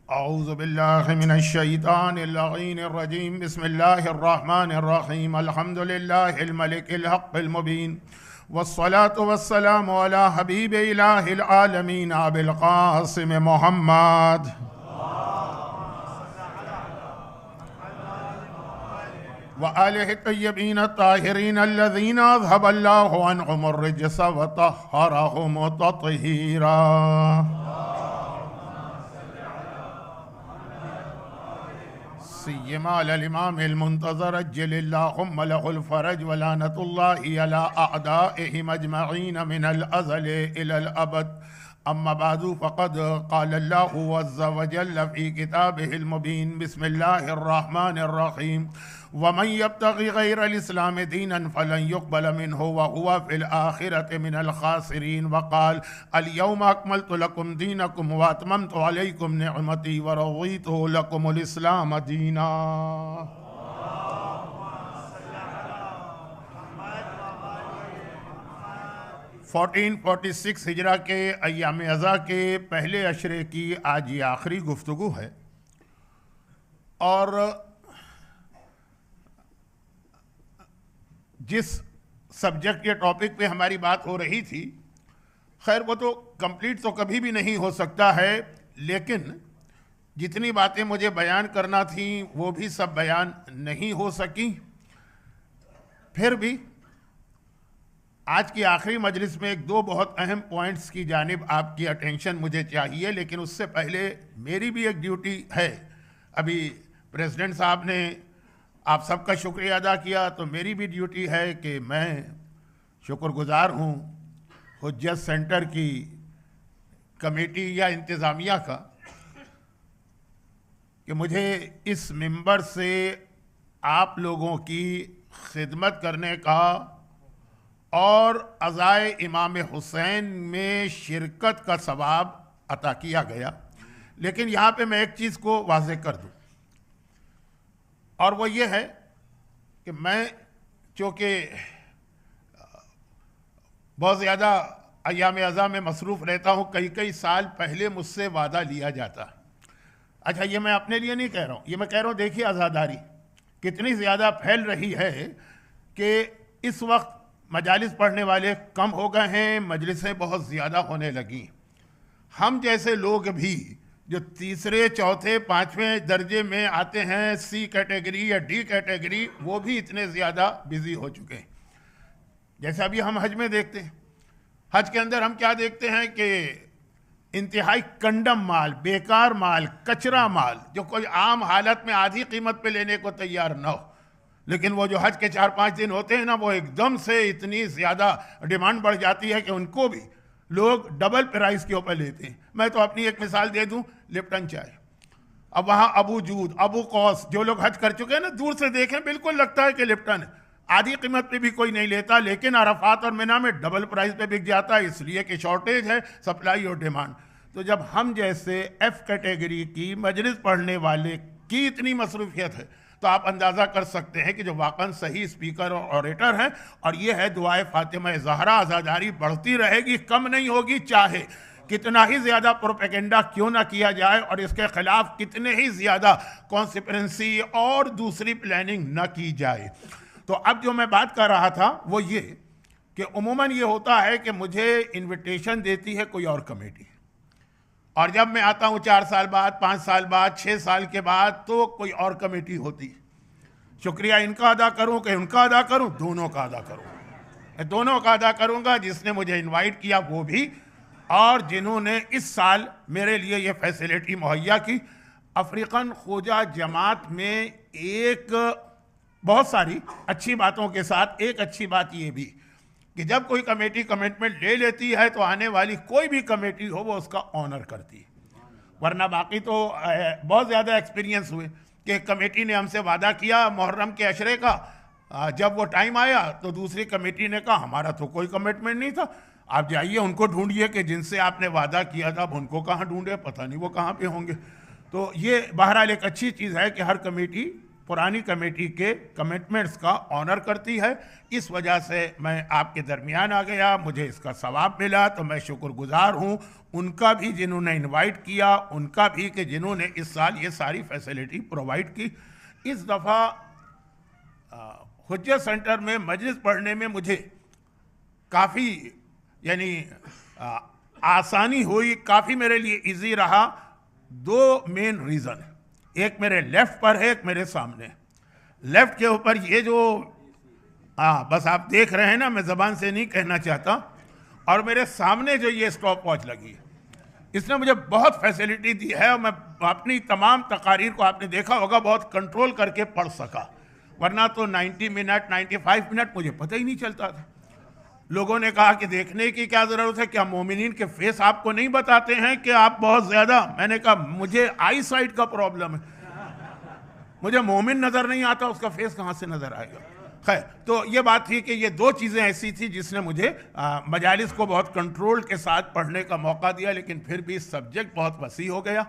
औज़ु बिल्लाहि मिनश शैतानिर रजीम बिस्मिल्लाहिर रहमानिर रहीम अल्हम्दुलिल्लाहिल मलिकिल हक़्क़िल मुबीन वस्सलातु वस्सलामु अला हबीब इलाहिल आलमीन अबिल क़ासिम मुहम्मद व आलिहि तय्यबीन ताहिरीन अल्लज़ीना अज़हबल्लाहु अन्हुमुर रिज्स व तह्हरहुम तत्हीरा। सय्यमा अलल इमामिल मुंतज़र अज्जलिल्लाहुम्मा लहुल फ़रज व लानतुल्लाहि अला अअदाइहिम अजमईन मिनल अज़ल इलल अबद। अम्मा बादु फ़क़द क़ालल्लाहु अज़्ज़ व जल्ल फ़ी किताबिहिल मुबीन बिस्मिल्लाहिर रहमानिर रहीम वमन यब्तग़ि ग़ैरल इस्लाम दीनन फ़लन युक़बल मिन्हु व हुवा फ़िल आख़िरति मिनल ख़ासिरीन। वक़ाल अल यौमा अकमलतु लकुम दीनकुम व अतममतु अलैकुम निअमती व रज़ीतु लकुमुल इस्लाम दीना। 1446 हिजरा के अय्याम अज़ा के पहले अशरे की आज ये आखिरी गुफ्तगू है और जिस सब्जेक्ट के टॉपिक पे हमारी बात हो रही थी, खैर वो तो कंप्लीट तो कभी भी नहीं हो सकता है, लेकिन जितनी बातें मुझे बयान करना थी वो भी सब बयान नहीं हो सकी। फिर भी आज की आखिरी मजलिस में एक दो बहुत अहम पॉइंट्स की जानिब आपकी अटेंशन मुझे चाहिए, लेकिन उससे पहले मेरी भी एक ड्यूटी है। अभी प्रेसिडेंट साहब ने आप सबका शुक्रिया अदा किया, तो मेरी भी ड्यूटी है कि मैं शुक्रगुजार हूँ हुज्जत सेंटर की कमेटी या इंतज़ामिया का कि मुझे इस मिंबर से आप लोगों की खिदमत करने का और अज़ाए इमाम हुसैन में शिरकत का सवाब अता किया गया। लेकिन यहाँ पे मैं एक चीज़ को वाज़ेह कर दूँ, और वो ये है कि मैं चूँकि बहुत ज़्यादा अय्याम अज़ा में मसरूफ़ रहता हूँ, कई कई साल पहले मुझसे वादा लिया जाता। अच्छा, ये मैं अपने लिए नहीं कह रहा हूँ, ये मैं कह रहा हूँ देखिए आज़ादारी कितनी ज़्यादा फैल रही है कि इस वक्त मजालिस पढ़ने वाले कम हो गए हैं, मजलिसें बहुत ज़्यादा होने लगी। हम जैसे लोग भी जो तीसरे चौथे पाँचवें दर्जे में आते हैं, सी कैटेगरी या डी कैटेगरी, वो भी इतने ज़्यादा बिज़ी हो चुके हैं। जैसे अभी हम हज में देखते हैं, हज के अंदर हम क्या देखते हैं कि इंतहाई कंडम माल, बेकार माल, कचरा माल, जो कोई आम हालत में आधी कीमत पे लेने को तैयार न हो, लेकिन वो जो हज के 4-5 दिन होते हैं ना, वो एकदम से इतनी ज़्यादा डिमांड बढ़ जाती है कि उनको भी लोग डबल प्राइस के ऊपर लेते हैं। मैं तो अपनी एक मिसाल दे दूं, लिप्टन चाय। अब वहाँ अबू जूद, अबू कौस, जो लोग हज कर चुके हैं ना, दूर से देखें बिल्कुल लगता है कि लिप्टन है। आधी कीमत पे भी कोई नहीं लेता, लेकिन अरफात और मिना में डबल प्राइस पे बिक जाता है, इसलिए कि शॉर्टेज है, सप्लाई और डिमांड। तो जब हम जैसे एफ कैटेगरी की मजलिस पढ़ने वाले की इतनी मसरूफियत है, तो आप अंदाज़ा कर सकते हैं कि जो वाकई सही स्पीकर और ऑरेटर हैं, और ये है दुआए फातिमा ज़हरा, आज़ादारी बढ़ती रहेगी, कम नहीं होगी, चाहे कितना ही ज़्यादा प्रोपेगेंडा क्यों ना किया जाए और इसके ख़िलाफ़ कितने ही ज़्यादा कॉन्स्पिरेंसी और दूसरी प्लानिंग न की जाए। तो अब जो मैं बात कर रहा था वो ये कि उमूमन ये होता है कि मुझे इन्विटेशन देती है कोई और कमेटी, और जब मैं आता हूँ 4 साल बाद, 5 साल बाद, 6 साल के बाद, तो कोई और कमेटी होती। शुक्रिया इनका अदा करूँ कि उनका अदा करूँ? दोनों का अदा करूँ। मैं दोनों का अदा करूँगा, जिसने मुझे इनवाइट किया वो भी, और जिन्होंने इस साल मेरे लिए ये फैसिलिटी मुहैया की। अफ्रीकन खोजा जमात में एक बहुत सारी अच्छी बातों के साथ एक अच्छी बात ये भी कि जब कोई कमेटी कमिटमेंट ले लेती है तो आने वाली कोई भी कमेटी हो वो उसका ऑनर करती है। वरना बाकी तो बहुत ज़्यादा एक्सपीरियंस हुए कि कमेटी ने हमसे वादा किया मुहर्रम के अशरे का, जब वो टाइम आया तो दूसरी कमेटी ने कहा हमारा तो कोई कमिटमेंट नहीं था, आप जाइए उनको ढूंढिए कि जिनसे आपने वादा किया था, अब उनको कहाँ ढूंढे, पता नहीं वो कहाँ पे होंगे। तो ये बहरहाल एक अच्छी चीज़ है कि हर कमेटी पुरानी कमेटी के कमिटमेंट्स का ऑनर करती है। इस वजह से मैं आपके दरमियान आ गया, मुझे इसका सवाब मिला, तो मैं शुक्रगुजार हूँ उनका भी जिन्होंने इनवाइट किया, उनका भी कि जिन्होंने इस साल ये सारी फैसिलिटी प्रोवाइड की। इस दफ़ा हुज्जत सेंटर में मजलिस पढ़ने में मुझे काफ़ी यानी आसानी हुई, काफ़ी मेरे लिए इजी रहा। दो मेन रीज़न, एक मेरे लेफ़्ट पर है, एक मेरे सामने। लेफ़्ट के ऊपर ये जो बस आप देख रहे हैं ना, मैं ज़बान से नहीं कहना चाहता, और मेरे सामने जो ये स्टॉप वॉच लगी है, इसने मुझे बहुत फैसिलिटी दी है और मैं अपनी तमाम तकारीर को आपने देखा होगा बहुत कंट्रोल करके पढ़ सका, वरना तो 90 मिनट 95 मिनट मुझे पता ही नहीं चलता था। लोगों ने कहा कि देखने की क्या ज़रूरत है, क्या मोमिनीन के फेस आपको नहीं बताते हैं कि आप बहुत ज़्यादा? मैंने कहा मुझे आई साइट का प्रॉब्लम है, मुझे मोमिन नज़र नहीं आता, उसका फेस कहाँ से नज़र आएगा। खैर, तो ये बात थी कि ये दो चीज़ें ऐसी थी जिसने मुझे मजालिस को बहुत कंट्रोल के साथ पढ़ने का मौका दिया, लेकिन फिर भी सब्जेक्ट बहुत वसी हो गया,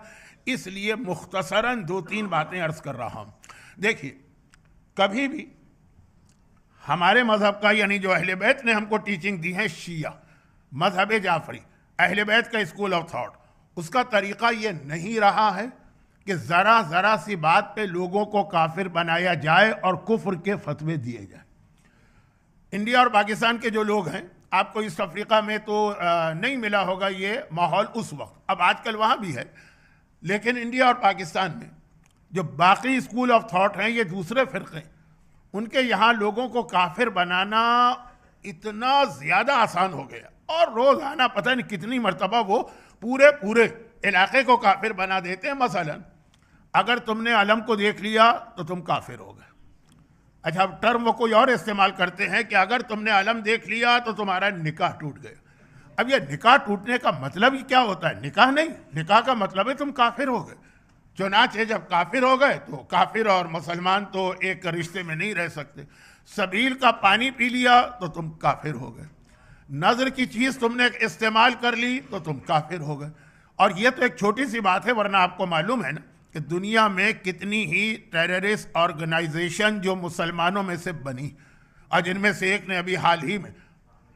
इसलिए मुख्तसरन 2-3 बातें अर्ज़ कर रहा हूँ। देखिए, कभी भी हमारे मज़हब का यानी जो अहले बैत ने हमको टीचिंग दी है, शिया मज़हब जाफरी, अहले बैत का स्कूल ऑफ थॉट, उसका तरीक़ा ये नहीं रहा है कि ज़रा सी बात पे लोगों को काफिर बनाया जाए और कुफ्र के फतवे दिए जाए। इंडिया और पाकिस्तान के जो लोग हैं, आपको ईस्ट अफ्रीका में तो नहीं मिला होगा ये माहौल उस वक्त, अब आजकल वहाँ भी है, लेकिन इंडिया और पाकिस्तान में जो बाकी स्कूल ऑफ थॉट हैं, ये दूसरे फ़िरक़े, उनके यहाँ लोगों को काफिर बनाना इतना ज़्यादा आसान हो गया, और रोज़ाना पता नहीं कितनी मरतबा वो पूरे इलाके को काफिर बना देते हैं। मसलन अगर तुमने अलम को देख लिया तो तुम काफिर हो गए। अच्छा, अब टर्म वो कोई और इस्तेमाल करते हैं कि अगर तुमने अलम देख लिया तो तुम्हारा निकाह टूट गया। अब ये निकाह टूटने का मतलब ही क्या होता है? निकाह नहीं, निकाह का मतलब है तुम काफिर हो गए। चुनाचे जब काफिर हो गए तो काफिर और मुसलमान तो एक रिश्ते में नहीं रह सकते। सबील का पानी पी लिया तो तुम काफिर हो गए। नजर की चीज़ तुमने इस्तेमाल कर ली तो तुम काफिर हो गए। और ये तो एक छोटी सी बात है, वरना आपको मालूम है ना कि दुनिया में कितनी ही टेररिस्ट ऑर्गेनाइजेशन जो मुसलमानों में से बनी, और जिनमें से एक ने अभी हाल ही में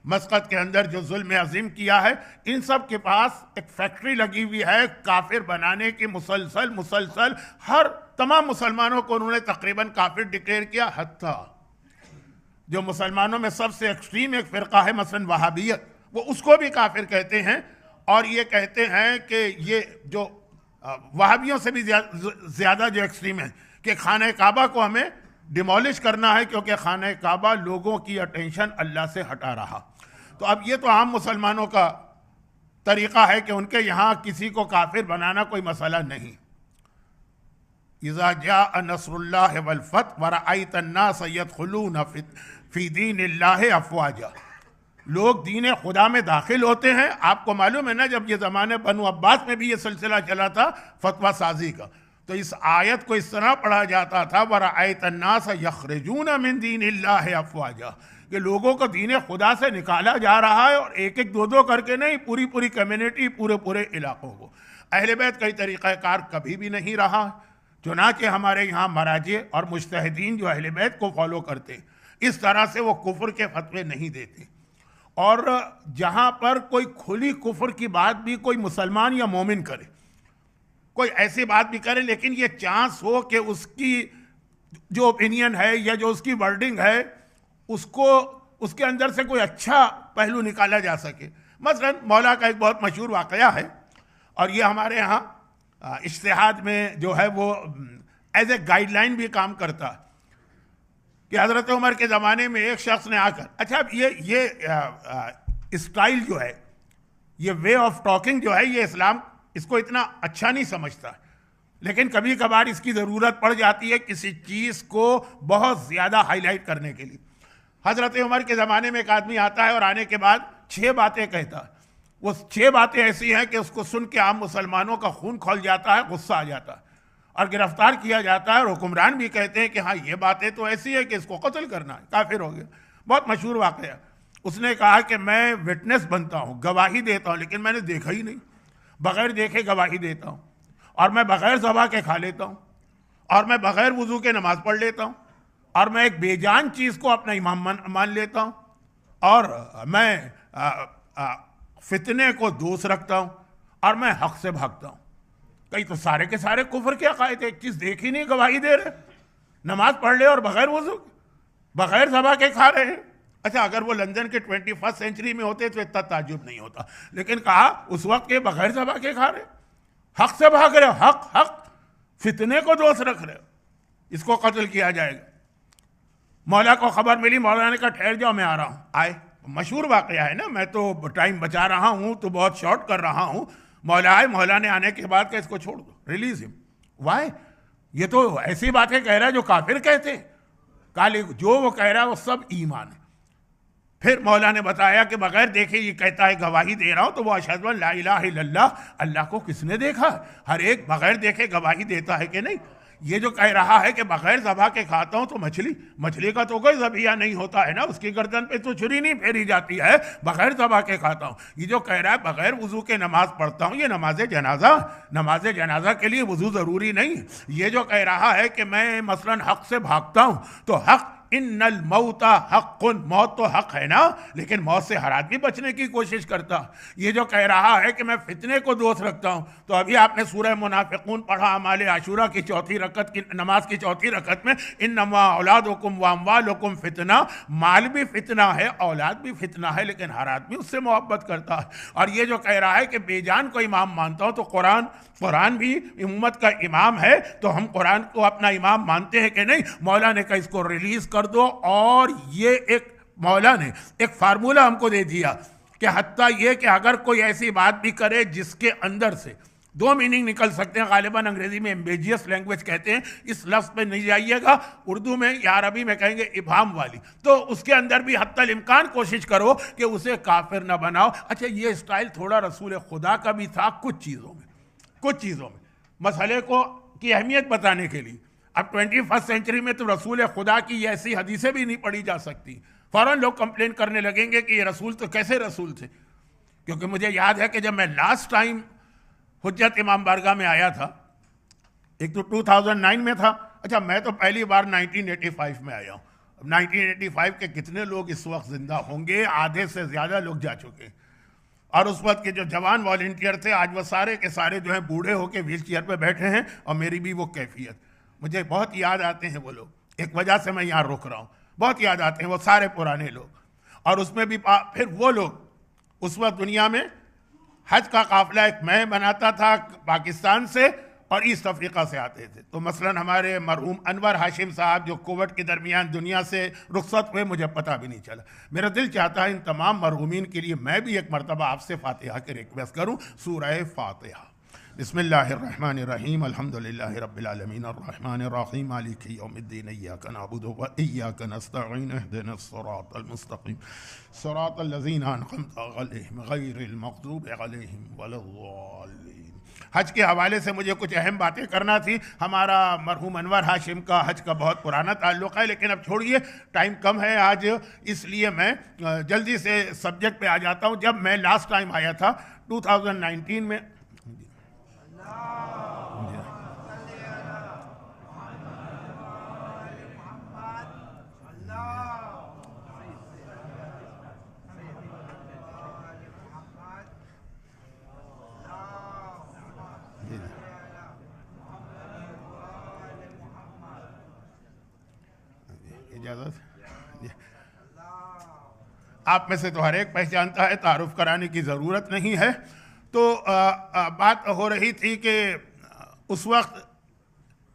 मस्कत के अंदर जो जुल्म अजीम किया है, इन सब के पास एक फैक्ट्री लगी हुई है काफिर बनाने की। मुसलसल हर तमाम मुसलमानों को उन्होंने तकरीबन काफिर डिक्लेयर किया। हत्ता जो मुसलमानों में सबसे एक्सट्रीम एक फ़िरका है मसलन वहाबियत, वो उसको भी काफिर कहते हैं, और ये कहते हैं कि ये जो वहाबियों से भी ज़्यादा जो एक्सट्रीम है कि खाने काबा को हमें डिमोलिश करना है, क्योंकि खाने काबा लोगों की अटेंशन अल्लाह से हटा रहा। तो अब ये तो आम मुसलमानों का तरीक़ा है कि उनके यहाँ किसी को काफिर बनाना कोई मसला नहीं। इज़ा जाअ नस्रुल्लाहि वल फतह व रअयत अन्नास यदखुलून फी दीनिल्लाहि अफ़वाजा, लोग दीन खुदा में दाखिल होते हैं। आपको मालूम है ना, जब ये ज़माने बनु अब्बास में भी ये सिलसिला चला था फतवा साजी का, तो इस आयत को इस तरह पढ़ा जाता था, व रअयत अन्नास यखरुजून मिन दीनिल्लाहि अफ़वाजा, कि लोगों को दीन खुदा से निकाला जा रहा है, और एक एक दो करके नहीं, पूरी कम्युनिटी, पूरे इलाकों को। अहले बैत का तरीक़ाकार कभी भी नहीं रहा। चुनाचे हमारे यहाँ मराजे और मुज्तहिदीन जो अहले बैत को फॉलो करते, इस तरह से वो कुफ्र के फतवे नहीं देते। और जहाँ पर कोई खुली कुफ्र की बात भी कोई मुसलमान या मोमिन करे, कोई ऐसी बात भी करे, लेकिन ये चांस हो कि उसकी जो ओपिनियन है या जो उसकी वर्डिंग है, उसको उसके अंदर से कोई अच्छा पहलू निकाला जा सके। मसलन मौला का एक बहुत मशहूर वाक़या है, और ये हमारे यहाँ इज्तिहाद में जो है वो एज ए गाइडलाइन भी काम करता है कि हज़रत उमर के ज़माने में एक शख्स ने आकर, अच्छा अब ये स्टाइल जो है, ये वे ऑफ टॉकिंग जो है, ये इस्लाम इसको इतना अच्छा नहीं समझता, लेकिन कभी कभार इसकी ज़रूरत पड़ जाती है किसी चीज़ को बहुत ज़्यादा हाईलाइट करने के लिए। हज़रत उमर के ज़माने में एक आदमी आता है और आने के बाद 6 बातें कहता है। वो 6 बातें ऐसी हैं कि उसको सुन के आम मुसलमानों का खून खौल जाता है, गुस्सा आ जाता है और गिरफ्तार किया जाता है। और हुक्मरान भी कहते हैं कि हाँ, ये बातें तो ऐसी है कि इसको कत्ल करना है, काफिर हो गया। बहुत मशहूर वाक़या। उसने कहा कि मैं विटनेस बनता हूँ, गवाही देता हूँ, लेकिन मैंने देखा ही नहीं, बग़ैर देखे गवाही देता हूँ, और मैं बग़ैर ज़बा के खा लेता हूँ, और मैं बगैर वजू के नमाज पढ़ लेता हूँ, और मैं एक बेजान चीज को अपना इमाम मान लेता हूँ, और मैं फितने को दोस्त रखता हूँ, और मैं हक से भागता हूँ। कई तो सारे के सारे कुफर के अकायद एक चीज देख ही नहीं, गवाही दे रहे, नमाज पढ़ ले और बगैर वजू बगैर ज़बा के खा रहे हैं। अच्छा, अगर वो लंदन के 21st सेंचुरी में होते तो इतना ताज्जुब नहीं होता, लेकिन कहा उस वक्त के बगैर ज़बा के खा रहे, हक से भाग रहे हो, हक हक, फितने को दोस्त रख रहे हो, इसको कत्ल किया जाएगा। मौला को खबर मिली, मौला ने कहा ठहर जाओ मैं आ रहा हूँ। आए, मशहूर वाकया है ना, मैं तो टाइम बचा रहा हूँ तो बहुत शॉर्ट कर रहा हूँ। मौला आए, मौला ने आने के बाद का इसको छोड़ दो, रिलीज हिम। वाई, ये तो ऐसी बातें कह रहा है जो काफिर कहते हैं। काली जो वो कह रहा है वो सब ईमान है। फिर मौला ने बताया कि बगैर देखे ये कहता है गवाही दे रहा हूं, तो वो अशहदु अन ला इलाहा इल्लल्लाह, अल्लाह को किसने देखा? हर एक बगैर देखे गवाही देता है कि नहीं? ये जो कह रहा है कि बगैर ज़बा के खाता हूं, तो मछली का तो कोई ज़बिया नहीं होता है ना, उसकी गर्दन पे तो छुरी नहीं फेरी जाती है, बगैर ज़बा के खाता हूं। ये जो कह रहा है बगैर वजू के नमाज पढ़ता हूं, ये नमाज जनाजा के लिए वजू ज़रूरी नहीं। ये जो कह रहा है कि मैं मसलन हक से भागता हूं, तो हक इन्नल मौता हक़्क़ुन, मौत तो हक है ना, लेकिन मौत से हर आदमी बचने की कोशिश करता। ये जो कह रहा है कि मैं फितने को दोस्त रखता हूं, तो अभी आपने सूरह मुनाफिकून पढ़ा, अमाले आशूरा की चौथी रकत की नमाज की चौथी रकत में, इन्नमा औलादुकुम व अम्वालुकुम फितना, माल भी फितना है, औलाद भी फितना है, लेकिन हर आदमी उससे मोहब्बत करता है। और ये जो कह रहा है कि बेजान को इमाम मानता हूं, तो कुरान भी उम्मत का इमाम है, तो हम कुरान को अपना इमाम मानते हैं कि नहीं? मौला ने कहा इसको रिलीज कर दो। और ये एक मौला ने एक फार्मूला हमको दे दिया कि हत्ता ये कि अगर कोई ऐसी बात भी करे जिसके अंदर से दो मीनिंग निकल सकते हैं, गालिबन अंग्रेजी में एम्बेजियस लैंग्वेज कहते हैं, इस लफ्ज पे नहीं जाइएगा, उर्दू में या अरबी में कहेंगे इबाम वाली, तो उसके अंदर भी हत्तल इम्कान कोशिश करो कि उसे काफिर ना बनाओ। अच्छा, ये स्टाइल थोड़ा रसूल खुदा का भी था कुछ चीज़ों में मसले को की अहमियत बताने के लिए। अब 21st सेंचुरी में तो रसूल खुदा की ऐसी हदीसें भी नहीं पढ़ी जा सकती, फौरन लोग कंप्लेन करने लगेंगे कि ये रसूल तो कैसे रसूल थे। क्योंकि मुझे याद है कि जब मैं लास्ट टाइम हुज्जत इमाम बारगाह में आया था, एक तो 2009 में था, अच्छा मैं तो पहली बार 1985 में आया हूँ। 1985 के कितने लोग इस वक्त जिंदा होंगे? आधे से ज्यादा लोग जा चुके। और उस वक्त के जो जवान वॉलंटियर थे, आज वो सारे के सारे जो हैं बूढ़े होके व्हील चेयर पर बैठे हैं, और मेरी भी वो कैफियत। मुझे बहुत याद आते हैं वो लोग, एक वजह से मैं यहाँ रुक रहा हूँ, बहुत याद आते हैं वो सारे पुराने लोग। और उसमें भी फिर वो लोग उस वक्त दुनिया में हज का काफिला एक मैं बनाता था पाकिस्तान से और ईस्ट अफ्रीका से आते थे। तो मसलन हमारे मरहूम अनवर हाशिम साहब जो कोविड के दरमियान दुनिया से रुखसत हुए, मुझे पता भी नहीं चला। मेरा दिल चाहता है इन तमाम मरहूमीन के लिए मैं भी एक मरतबा आपसे फातिहा की रिक्वेस्ट करूँ, सूरह फातिहा। बिस्मिल्लाहिर्रहमानिर्रहीम, अल्हम्दुलिल्लाहि रब्बिल आलमीन, अर्रहमानिर्रहीम, मालिकि यौमिद्दीन, इय्याका नअबुदु व इय्याका नस्तईन, इहदिनस सिरातल मुस्तकीम, सिरातल लज़ीना अनअमता अलैहिम गैरिल मग़दूबि अलैहिम वलद्दाल्लीन। हज के हवाले से मुझे कुछ अहम बातें करना थी। हमारा मरहूम अनवर हाशिम का हज का बहुत पुराना ताल्लुक़ है, लेकिन अब छोड़िए, टाइम कम है आज, इसलिए मैं जल्दी से सब्जेक्ट पे आ जाता हूँ। जब मैं लास्ट टाइम आया था 2019 में, आप में से तो हर एक पहचानता है, तारुफ कराने की ज़रूरत नहीं है। तो बात हो रही थी कि उस वक्त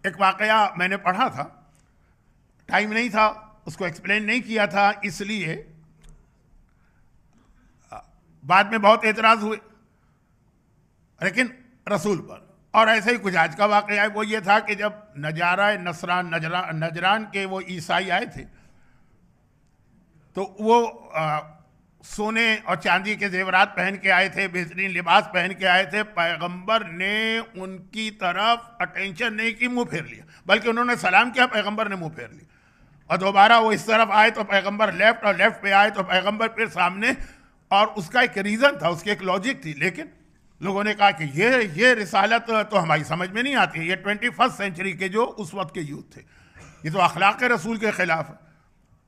एक वाक़या मैंने पढ़ा था, टाइम नहीं था, उसको एक्सप्लेन नहीं किया था, इसलिए बाद में बहुत एतराज़ हुए, लेकिन रसूल पर। और ऐसे ही कुछ आज का वाक़या है, वो ये था कि जब नजरान के वो ईसाई आए थे, तो वो सोने और चांदी के जेवरात पहन के आए थे, बेहतरीन लिबास पहन के आए थे। पैगंबर ने उनकी तरफ अटेंशन नहीं की, मुंह फेर लिया, बल्कि उन्होंने सलाम किया, पैगंबर ने मुंह फेर लिया। और दोबारा वो इस तरफ आए तो पैगंबर लेफ्ट, और लेफ्ट पे आए तो पैगंबर फिर सामने। और उसका एक रीज़न था, उसकी एक लॉजिक थी, लेकिन लोगों ने कहा कि ये रिसालत तो हमारी समझ में नहीं आती, ये 21st सेंचुरी के जो उस वक्त के यूथ थे, ये तो अखलाक रसूल के खिलाफ है।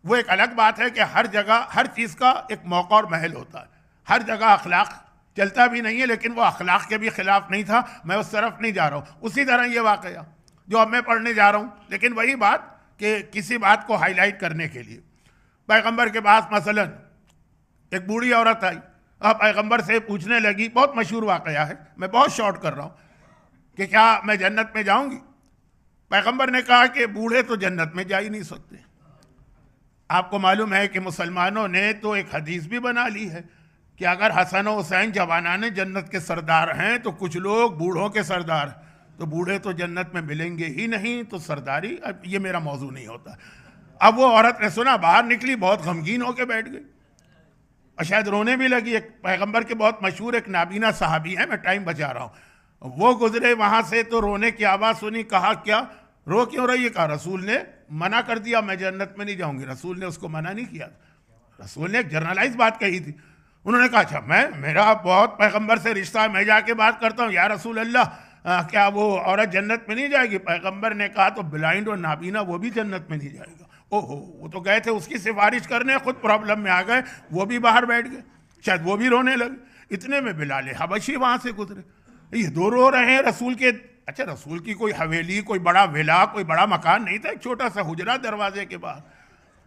वो एक अलग बात है कि हर जगह हर चीज़ का एक मौका और महल होता है, हर जगह अखलाक चलता भी नहीं है, लेकिन वो अखलाक के भी खिलाफ नहीं था। मैं उस तरफ नहीं जा रहा हूँ। उसी तरह ये वाकया जो अब मैं पढ़ने जा रहा हूँ, लेकिन वही बात कि किसी बात को हाईलाइट करने के लिए पैगंबर के पास मसलन एक बूढ़ी औरत आई, अब पैगंबर से पूछने लगी, बहुत मशहूर वाकया है, मैं बहुत शॉर्ट कर रहा हूँ, कि क्या मैं जन्नत में जाऊंगी? पैगंबर ने कहा कि बूढ़े तो जन्नत में जा ही नहीं सकते। आपको मालूम है कि मुसलमानों ने तो एक हदीस भी बना ली है कि अगर हसन और हुसैन जवानाने जन्नत के सरदार हैं तो कुछ लोग बूढ़ों के सरदार, तो बूढ़े तो जन्नत में मिलेंगे ही नहीं, तो सरदारी। अब ये मेरा मौजू नहीं होता। अब वो औरत ने सुना, बाहर निकली, बहुत गमगीन होकर बैठ गई और शायद रोने भी लगी। एक पैगंबर के बहुत मशहूर एक नाबीना साहबी हैं, मैं टाइम बचा रहा हूँ, वो गुजरे वहां से तो रोने की आवाज़ सुनी। कहा क्या रो क्यों रही है? कहा रसूल ने मना कर दिया, मैं जन्नत में नहीं जाऊंगी। रसूल ने उसको मना नहीं किया, रसूल ने एक जर्नलाइज बात कही थी। उन्होंने कहा अच्छा, मेरा बहुत पैगंबर से रिश्ता है, मैं जाके बात करता हूँ, या रसूल अल्लाह क्या वो औरत जन्नत में नहीं जाएगी? पैगंबर ने कहा तो ब्लाइंड और नाबीना वो भी जन्नत में नहीं जाएगा। ओहो, वो तो गए थे उसकी सिफारिश करने, खुद प्रॉब्लम में आ गए, वो भी बाहर बैठ गए, शायद वो भी रोने लगे। इतने में बिलाल हबशी वहां से गुजरे, ये दो रो रहे हैं रसूल के। अच्छा, रसूल की कोई हवेली, कोई बड़ा विला, कोई बड़ा मकान नहीं था, एक छोटा सा हुजरा दरवाजे के बाहर।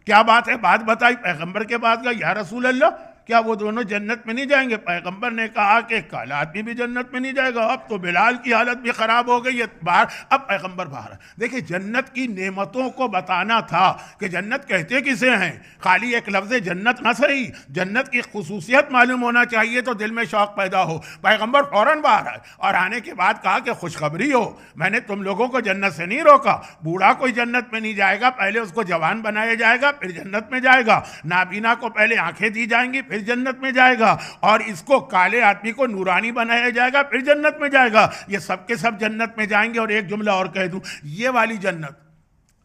क्या बात है? बात बताई, पैगंबर के पास गया, या रसूल अल्लाह क्या वो दोनों जन्नत में नहीं जाएंगे? पैगंबर ने कहा कि काला आदमी भी जन्नत में नहीं जाएगा। अब तो बिलाल की हालत भी खराब हो गई है बाहर। अब पैगंबर बाहर। देखिए, जन्नत की नेमतों को बताना था कि जन्नत कहते किसे हैं, खाली एक लफ्ज़ जन्नत ना सही, जन्नत की खुसूसियत मालूम होना चाहिए तो दिल में शौक पैदा हो। पैगंबर फौरन बाहर आए और आने के बाद कहा कि खुशखबरी हो, मैंने तुम लोगों को जन्नत से नहीं रोका। बूढ़ा कोई जन्नत में नहीं जाएगा, पहले उसको जवान बनाया जाएगा, फिर जन्नत में जाएगा। नाबीना को पहले आंखें दी जाएंगी, फिर जन्नत में जाएगा। और इसको काले आदमी को नूरानी बनाया जाएगा, फिर जन्नत में जाएगा। ये सब के सब जन्नत में जाएंगे। और एक जुमला और कह दूं, ये वाली जन्नत,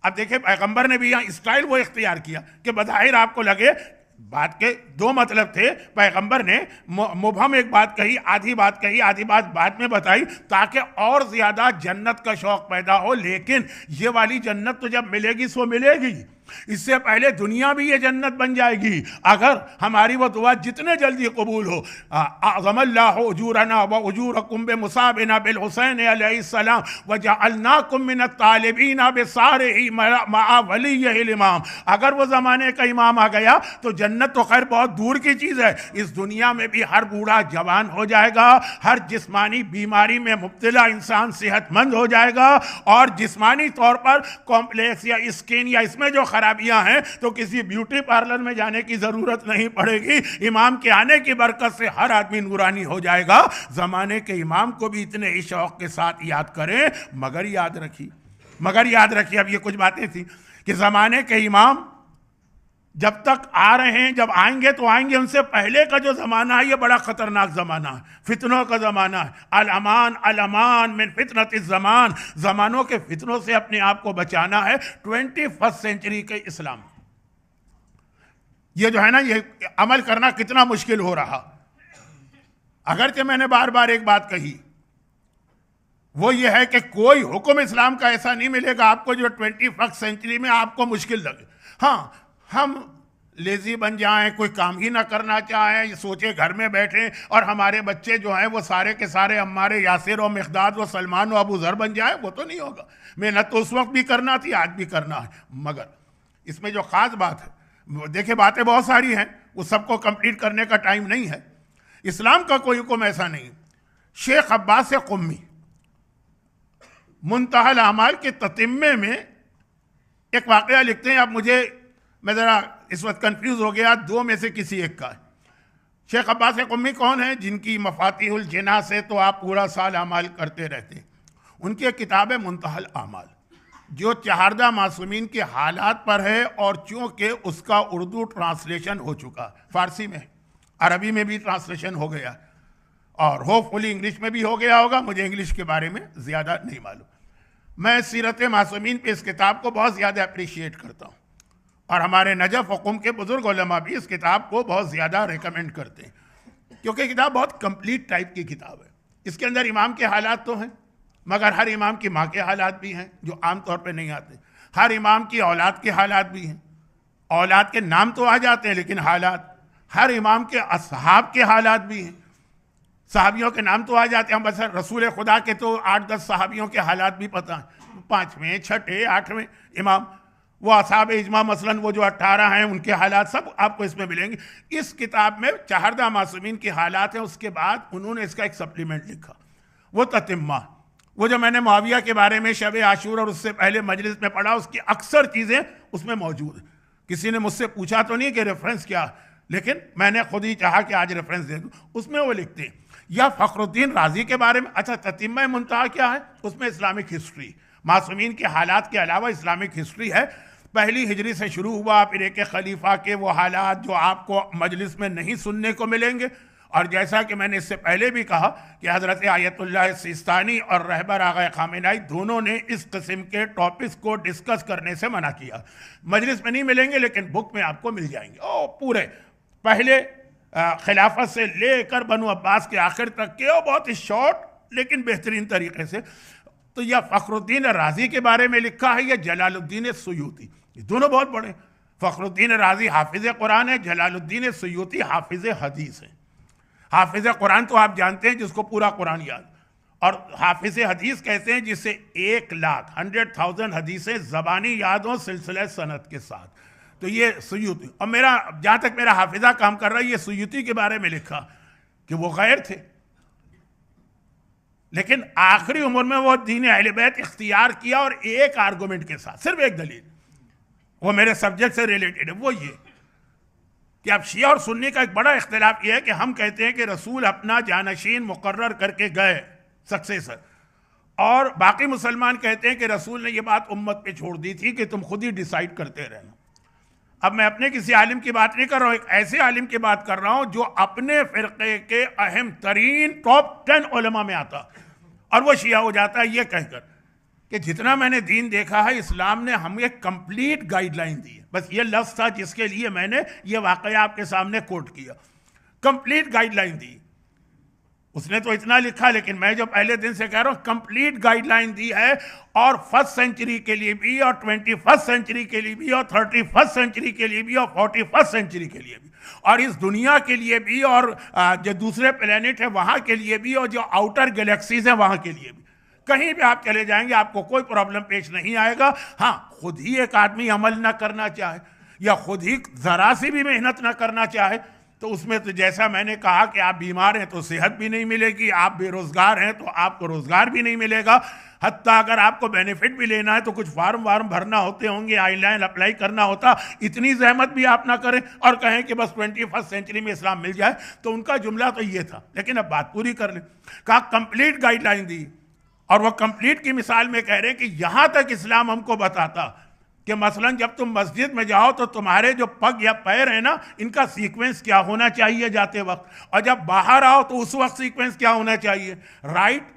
अब देखिए पैगंबर ने भी यहाँ स्टाइल वो इख्तियार किया कि बज़ाहिर आपको लगे बात के दो मतलब थे। पैगंबर ने मुबहम एक बात कही, आधी बात कही, आधी बात बाद में बताई ताकि और ज्यादा जन्नत का शौक पैदा हो। लेकिन ये वाली जन्नत तो जब मिलेगी सो मिलेगी, इससे पहले दुनिया भी ये जन्नत बन जाएगी अगर हमारी वो दुआ जितने जल्दी कबूल हो। अज़मल्लाहु उजूरना व उजूरकुम बिमुसाबिना बिल हुसैन अलैहिस्सलाम व जअलनाकुम मिनत तालिबीना बिसारिही मआ वलिय्यिल इमाम। अगर वो ज़माने का इमाम आ गया तो जन्नत तो खैर बहुत दूर की चीज़ है, इस दुनिया में भी हर बूढ़ा जवान हो जाएगा, हर जिस्मानी बीमारी में मुब्तला इंसान सेहतमंद हो जाएगा, और जिस्मानी तौर पर कॉम्प्लेक्स या स्किन या इसमें जो खराबियां हैं तो किसी ब्यूटी पार्लर में जाने की जरूरत नहीं पड़ेगी। इमाम के आने की बरकत से हर आदमी नूरानी हो जाएगा। जमाने के इमाम को भी इतने ही शौक के साथ याद करें, मगर याद रखिए अब ये कुछ बातें थी कि जमाने के इमाम जब तक आ रहे हैं, जब आएंगे तो आएंगे, उनसे पहले का जो जमाना है ये बड़ा खतरनाक जमाना है, फितनों का जमाना है। अल अमान मिन फितनतिज़ ज़मान, जमानों के फितनों से अपने आप को बचाना है। 21st सेंचुरी के इस्लाम, ये जो है ना, ये अमल करना कितना मुश्किल हो रहा। अगरचे मैंने बार बार एक बात कही, वो ये है कि कोई हुक्म इस्लाम का ऐसा नहीं मिलेगा आपको जो 21st सेंचुरी में आपको मुश्किल लगे। हाँ, हम लेजी बन जाएं, कोई काम ही ना करना चाहें, सोचे घर में बैठे और हमारे बच्चे जो हैं वो सारे के सारे हमारे यासिर और मिक़दाद व सलमान व अबू ज़र बन जाए, वो तो नहीं होगा। मेहनत तो उस वक्त भी करना थी, आज भी करना है। मगर इसमें जो ख़ास बात है, देखिए बातें बहुत सारी हैं, वो सबको कंप्लीट करने का टाइम नहीं है। इस्लाम का कोई हुक्म ऐसा नहीं। शेख अब्बास क़ुम्मी मुंतहल अमाल के ततिम्मे में एक वाक़या लिखते हैं। अब मैं ज़रा इस वक्त कंफ्यूज हो गया, दो में से किसी एक का है। शेख अब्बास क़ुम्मी कौन है? जिनकी मफातिहुल जिना से तो आप पूरा साल अमाल करते रहते हैं। उनकी एक किताब है मुंतहल अमाल, जो चहारदा मासूमीन के हालात पर है, और चूँकि उसका उर्दू ट्रांसलेशन हो चुका, फारसी में, अरबी में भी ट्रांसलेशन हो गया, और होपफुली इंग्लिश में भी हो गया होगा। मुझे इंग्लिश के बारे में ज़्यादा नहीं मालूम। मैं सीरत मासूमीन पे इस किताब को बहुत ज़्यादा अप्रिशिएट करता हूँ, और हमारे नजफ़ हुकुम के बुज़ुर्ग उलमा भी इस किताब को बहुत ज़्यादा रिकमेंड करते हैं, क्योंकि किताब बहुत कंप्लीट टाइप की किताब है। इसके अंदर इमाम के हालात तो हैं, मगर हर इमाम की माँ के हालात भी हैं जो आम तौर पे नहीं आते। हर इमाम की औलाद के हालात भी हैं, औलाद के नाम तो आ जाते हैं लेकिन हालात, हर इमाम के असहाब के हालात भी हैं, सहाबियों के नाम तो आ जाते हैं। बस रसूल खुदा के तो 8-10 सहाबियों के हालात भी पता हैं, 5वें 6ठे 8वें इमाम, वो असहाब इजमा मसलन वो जो 18 हैं उनके हालात सब आपको इसमें मिलेंगे। इस किताब में चहरदा मासूमीन के हालात हैं। उसके बाद उन्होंने इसका एक सप्लीमेंट लिखा, वो ततिम्मा, वो जो मैंने मुआविया के बारे में शब आशूर और उससे पहले मजलिस में पढ़ा, उसकी अक्सर चीज़ें उसमें मौजूद हैं। किसी ने मुझसे पूछा तो नहीं कि रेफरेंस क्या, लेकिन मैंने खुद ही चाहा कि आज रेफरेंस दे दूं। उसमें वो लिखते हैं या फखरुद्दीन राजी के बारे में। अच्छा, ततिम्मा मुंतहा क्या है? उसमें इस्लामिक हिस्ट्री, मासूमीन के हालात के अलावा इस्लामिक हिस्ट्री है। पहली हिजरी से शुरू हुआ, फिर एक खलीफा के वो हालात जो आपको मजलिस में नहीं सुनने को मिलेंगे। और जैसा कि मैंने इससे पहले भी कहा कि हज़रत आयतुल्लाह सिस्तानी और रहबर आगा खामेनाई दोनों ने इस किस्म के टॉपिक्स को डिस्कस करने से मना किया। मजलिस में नहीं मिलेंगे लेकिन बुक में आपको मिल जाएंगे। ओ पूरे पहले खिलाफत से लेकर बनु अब्बास के आखिर तक के, और बहुत ही शॉर्ट लेकिन बेहतरीन तरीके से। तो यह फखरुद्दीन राजी के बारे में लिखा है, यह जलालुद्दीन सुयूती, ये दोनों बहुत बड़े। फखरुद्दीन राजी हाफिज कुरान है, जलालुद्दीन सुयूती हाफिज हदीस है। हाफिज कुरान तो आप जानते हैं जिसको पूरा कुरान याद, और हाफिज हदीस कहते हैं जिससे 1,00,000 हदीसें ज़बानी याद हो सिलसिला सनद के साथ। तो ये सुयूती, और मेरा जहाँ तक मेरा हाफिजा काम कर रहा है, ये सुयूती के बारे में लिखा कि वो गैर थे लेकिन आखिरी उम्र में वो दीन अहले बैत इख्तियार किया, और एक आर्गूमेंट के साथ, सिर्फ एक दलील, वो मेरे सब्जेक्ट से रिलेटेड है, वो ये कि अब शिया और सुन्नी का एक बड़ा इख्तिलाफ यह है कि हम कहते हैं कि रसूल अपना जानशीन मुकर्रर करके गए, सक्सेसर, और बाकी मुसलमान कहते हैं कि रसूल ने यह बात उम्मत पे छोड़ दी थी कि तुम खुद ही डिसाइड करते रहना। अब मैं अपने किसी आलिम की बात नहीं कर रहा हूं, एक ऐसे आलिम की बात कर रहा हूं जो अपने फिरके के अहम तरीन टॉप 10 उलमा में आता, और वो शिया हो जाता है ये कहकर कि जितना मैंने दीन देखा है, इस्लाम ने हमें कंप्लीट गाइडलाइन दी है। बस ये लफ्ज़ था जिसके लिए मैंने ये वाकया आपके सामने कोट किया, कंप्लीट गाइडलाइन दी। उसने तो इतना लिखा, लेकिन मैं जो पहले दिन से कह रहा हूं कंप्लीट गाइडलाइन दी है, और 1st सेंचुरी के लिए भी, और 21st सेंचुरी के लिए भी, और 31st सेंचुरी के लिए भी, और 41st सेंचुरी के लिए भी, और इस दुनिया के लिए भी, और जो दूसरे प्लेनेट है वहां के लिए भी, और जो आउटर गैलेक्सीज है वहां के लिए भी। कहीं भी आप चले जाएंगे आपको कोई प्रॉब्लम पेश नहीं आएगा। हाँ, खुद ही एक आदमी अमल ना करना चाहे या खुद ही जरा सी भी मेहनत ना करना चाहे, तो उसमें तो जैसा मैंने कहा कि आप बीमार हैं तो सेहत भी नहीं मिलेगी, आप बेरोजगार हैं तो आपको रोजगार भी नहीं मिलेगा। हत्ता अगर आपको बेनिफिट भी लेना है तो कुछ फार्म भरना होते होंगे, ऑनलाइन अप्लाई करना होता, इतनी जहमत भी आप ना करें और कहें कि बस 21st सेंचुरी में इस्लाम मिल जाए। तो उनका जुमला तो ये था, लेकिन अब बात पूरी कर लें। कहा कंप्लीट गाइडलाइन दी, और वह कंप्लीट की मिसाल में कह रहे हैं कि यहां तक इस्लाम हमको बताता कि मसलन जब तुम मस्जिद में जाओ तो तुम्हारे जो पग या पैर है ना, इनका सीक्वेंस क्या होना चाहिए जाते वक्त, और जब बाहर आओ तो उस वक्त सीक्वेंस क्या होना चाहिए, राइट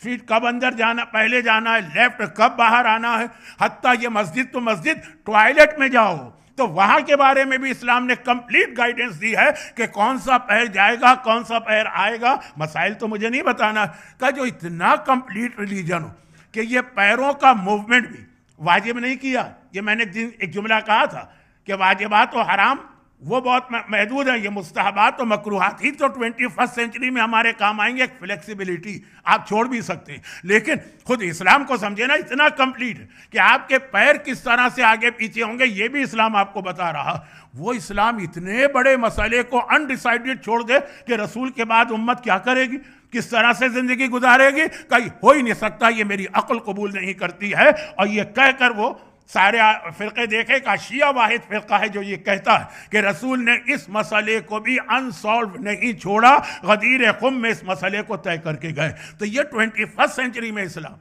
फीट कब अंदर जाना, पहले जाना है, लेफ्ट कब बाहर आना है। हत्ता ये मस्जिद तो मस्जिद, टॉयलेट में जाओ तो वहां के बारे में भी इस्लाम ने कंप्लीट गाइडेंस दी है कि कौन सा पैर जाएगा, कौन सा पैर आएगा। मसाइल तो मुझे नहीं बताना का, जो इतना कंप्लीट रिलीजन हो कि ये पैरों का मूवमेंट भी वाजिब नहीं किया। ये मैंने एक जुमला कहा था कि वाजिबात और हराम वो बहुत महदूद है, ये मुस्तहबात और मकरूहात ही तो 21st सेंचुरी में हमारे काम आएंगे। एक फ्लेक्सिबिलिटी आप छोड़ भी सकते हैं, लेकिन खुद इस्लाम को समझे ना, इतना कंप्लीट कि आपके पैर किस तरह से आगे पीछे होंगे ये भी इस्लाम आपको बता रहा। वो इस्लाम इतने बड़े मसले को अनडिसाइडेड छोड़ दे कि रसूल के बाद उम्मत क्या करेगी, किस तरह से जिंदगी गुजारेगी, कहीं हो ही नहीं सकता, ये मेरी अक्ल कबूल नहीं करती है। और ये कहकर वो सारे फिरके देखे का शिया वाहिद फिरका है जो ये कहता है कि रसूल ने इस मसले को भी अनसॉल्व नहीं छोड़ा, गदीर खुम में इस मसले को तय करके गए। तो ये 21st सेंचुरी में इस्लाम,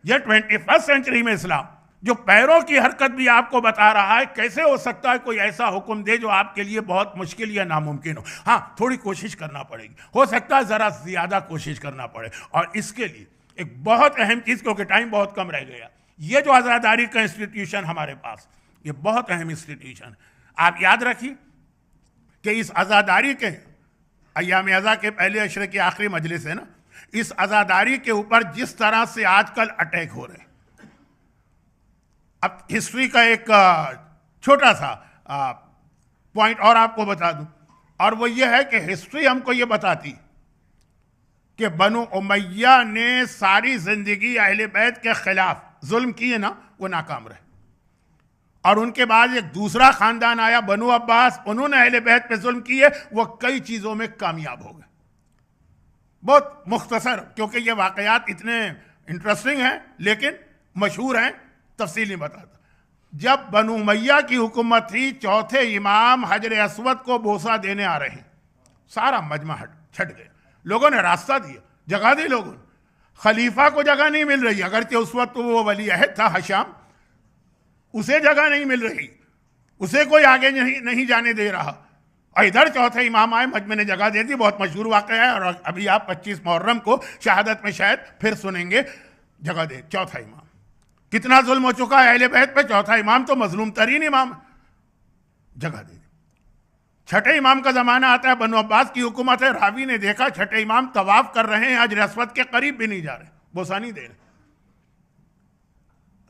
ये 21st सेंचुरी में इस्लाम जो पैरों की हरकत भी आपको बता रहा है, कैसे हो सकता है कोई ऐसा हुक्म दे जो आपके लिए बहुत मुश्किल या नामुमकिन हो। हाँ, थोड़ी कोशिश करना पड़ेगी, हो सकता है जरा ज्यादा कोशिश करना पड़े। और इसके लिए एक बहुत अहम चीज, क्योंकि टाइम बहुत कम रह गया, ये जो आज़ादारी का इंस्टीट्यूशन हमारे पास, ये बहुत अहम इंस्टीट्यूशन है। आप याद रखिए कि इस आज़ादारी के अय्याम अज़ा के पहले अशरे की आखिरी मजलिस है ना, इस आज़ादारी के ऊपर जिस तरह से आजकल अटैक हो रहे हैं। अब हिस्ट्री का एक छोटा सा पॉइंट और आपको बता दूं, और वो ये है कि हिस्ट्री हमको ये बताती कि बनु उमैया ने सारी जिंदगी अहले बैत के खिलाफ जुल्म किए ना, वो नाकाम रहे। और उनके बाद एक दूसरा खानदान आया बनु अब्बास, उन्होंने अहले बैत पे जुल्म किए, वो कई चीजों में कामयाब हो गए। बहुत मुख्तसर, क्योंकि ये वाकयात इतने इंटरेस्टिंग हैं लेकिन मशहूर हैं, तफसील नहीं बताता। जब बनु उमैया की हुकूमत थी, चौथे इमाम हजर अस्वद को बोसा देने आ रहे हैं, सारा मजमा छट गया, लोगों ने रास्ता दिया, जगह दी लोगों ने। खलीफा को जगह नहीं मिल रही, अगरचे उस वक्त वो वली अहद था हशाम, उसे जगह नहीं मिल रही, उसे कोई आगे नहीं जाने दे रहा। और इधर चौथे इमाम आए, मजमे ने जगह दे दी। बहुत मशहूर वाक़या है, और अभी आप 25 मुहर्रम को शहादत में शायद फिर सुनेंगे, जगह दे चौथा इमाम। कितना जुल्म हो चुका है अहले बैत पे, चौथा इमाम तो मजलूम तरीन इमाम, जगह दे दी। छठे इमाम का जमाना आता है, बनु अब्बास की हुकूमत है। रावी ने देखा छठे इमाम तवाफ कर रहे हैं, हजर अस्वद के करीब भी नहीं जा रहे, बोसा नहीं दे रहे।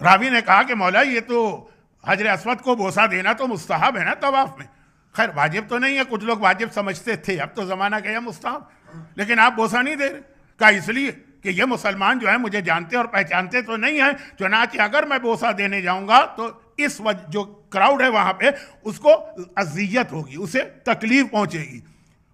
रावी ने कहा कि मौला, ये तो हजर अस्वद को बोसा देना तो मुस्तहब है ना तवाफ में, खैर वाजिब तो नहीं है, कुछ लोग वाजिब समझते थे, अब तो जमाना गया मुस्तहब, लेकिन आप बोसा नहीं दे रहे। कहा इसलिए कि ये मुसलमान जो है मुझे जानते और पहचानते तो नहीं है, चुनांचे अगर मैं बोसा देने जाऊंगा तो इस वजह जो क्राउड है वहां पे उसको अजियत होगी, उसे तकलीफ पहुंचेगी,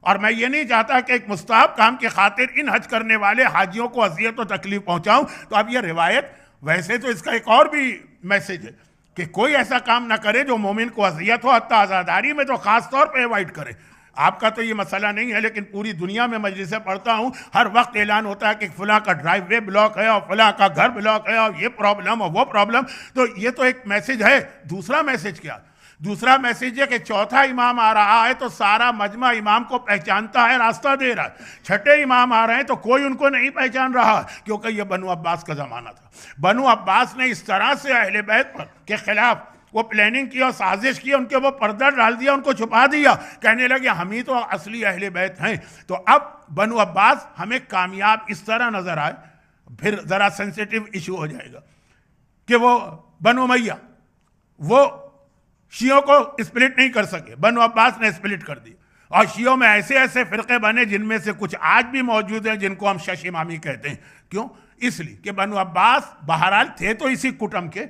और मैं ये नहीं चाहता कि एक मुस्तहब काम की खातिर इन हज करने वाले हाजियों को अजियत और तकलीफ पहुंचाऊं। तो अब ये रिवायत, वैसे तो इसका एक और भी मैसेज है कि कोई ऐसा काम ना करे जो मोमिन को अजियत हो, हत्ता आज़ादारी में तो खास तौर पे अवॉइड करे। आपका तो ये मसला नहीं है, लेकिन पूरी दुनिया में मजलिसें पढ़ता हूँ, हर वक्त ऐलान होता है कि फलां का ड्राइववे ब्लॉक है और फलां का घर ब्लॉक है और ये प्रॉब्लम और वो प्रॉब्लम। तो ये तो एक मैसेज है। दूसरा मैसेज क्या? दूसरा मैसेज है कि चौथा इमाम आ रहा है तो सारा मजमा इमाम को पहचानता है, रास्ता दे रहा है। छठे इमाम आ रहे हैं तो कोई उनको नहीं पहचान रहा, क्योंकि ये बनु अब्बास का जमाना था। बनु अब्बास ने इस तरह से अहले बैत के खिलाफ वो प्लानिंग की और साजिश की, उनके वो पर्दा डाल दिया, उनको छुपा दिया, कहने लगे हम ही तो असली अहले बैत हैं। तो अब बनु अब्बास हमें कामयाब इस तरह नजर आए, फिर जरा सेंसिटिव इशू हो जाएगा कि वो बनु उमैया वो शियों को स्प्लिट नहीं कर सके, बनु अब्बास ने स्प्लिट कर दी, और शियों में ऐसे ऐसे फिरके बने जिनमें से कुछ आज भी मौजूद हैं, जिनको हम शश इमामी कहते हैं। क्यों? इसलिए कि बनु अब्बास बहरहाल थे तो इसी कुटुंब के,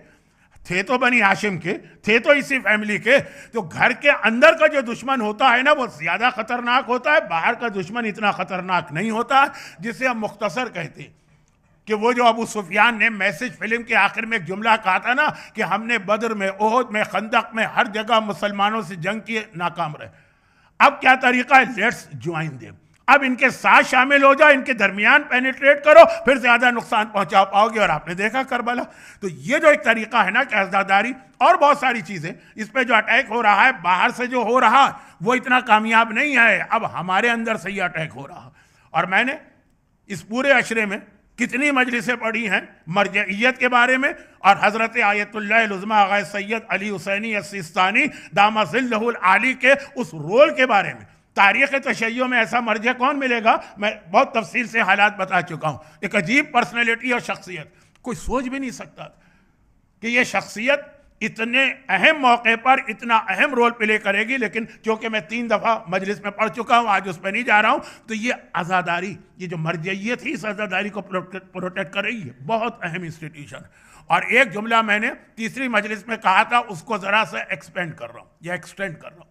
थे तो बनी हाशिम के, थे तो इसी फैमिली के। तो घर के अंदर का जो दुश्मन होता है ना, वो ज्यादा खतरनाक होता है, बाहर का दुश्मन इतना खतरनाक नहीं होता, जिसे हम मुख्तसर कहते हैं। कि वो जो अबू सुफियान ने मैसेज फिल्म के आखिर में एक जुमला कहा था ना कि हमने बदर में, ओहद में, खंदक में, हर जगह मुसलमानों से जंग किए, नाकाम रहे। अब क्या तरीका है? लेट्स ज्वाइन देम, अब इनके साथ शामिल हो जाओ, इनके दरमियान पेनिट्रेट करो, फिर ज्यादा नुकसान पहुंचा पाओगे। और आपने देखा करबला। तो ये जो एक तरीका है ना कि आज़ादारी और बहुत सारी चीजें, इस पे जो अटैक हो रहा है बाहर से जो हो रहा वो इतना कामयाब नहीं है, अब हमारे अंदर से ही अटैक हो रहा। और मैंने इस पूरे अशरे में कितनी मजलिसें पढ़ी हैं मरजइयत के बारे में, और हजरत आयतुल्लाह उज़्मा आग़ा सैयद अली हुसैनी सिस्तानी दामज़िल्लहुल आली के उस रोल के बारे में। तारीख़ तशय्युअ में ऐसा मर्ज कौन मिलेगा? मैं बहुत तफसील से हालात बता चुका हूँ। एक अजीब पर्सनैलिटी और शख्सियत, कोई सोच भी नहीं सकता कि ये शख्सियत इतने अहम मौके पर इतना अहम रोल प्ले करेगी। लेकिन क्योंकि मैं 3 दफ़ा मजलिस में पढ़ चुका हूँ, आज उस पर नहीं जा रहा हूँ, तो ये आज़ादारी, ये जो मरजइयत थी, इस आज़ादारी को प्रोटेक्ट कर रही है, बहुत अहम इंस्टीट्यूशन। और एक जुमला मैंने तीसरी मजलिस में कहा था, उसको ज़रा सा एक्सपेंड कर रहा हूँ या एक्सटेंड कर रहा हूँ।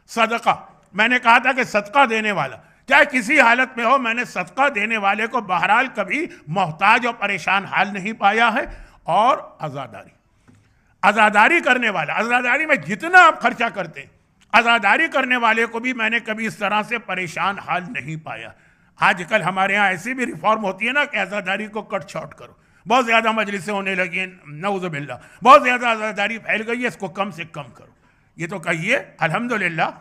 सदका, मैंने कहा था कि सदका देने वाला चाहे किसी हालत में हो, मैंने सदका देने वाले को बहरहाल कभी मोहताज और परेशान हाल नहीं पाया है। और आज़ादारी करने वाला, आज़ादारी में जितना आप खर्चा करते हैं, आज़ादारी करने वाले को भी मैंने कभी इस तरह से परेशान हाल नहीं पाया। आजकल हमारे यहाँ ऐसी भी रिफॉर्म होती है ना कि आज़ादारी को कट शॉर्ट करो, बहुत ज़्यादा मजलिसें होने लगी हैं, नऊज़ुबिल्लाह, बहुत ज़्यादा आज़ादारी फैल गई है, इसको कम से कम करो। ये तो कहिए अल्हम्दुलिल्लाह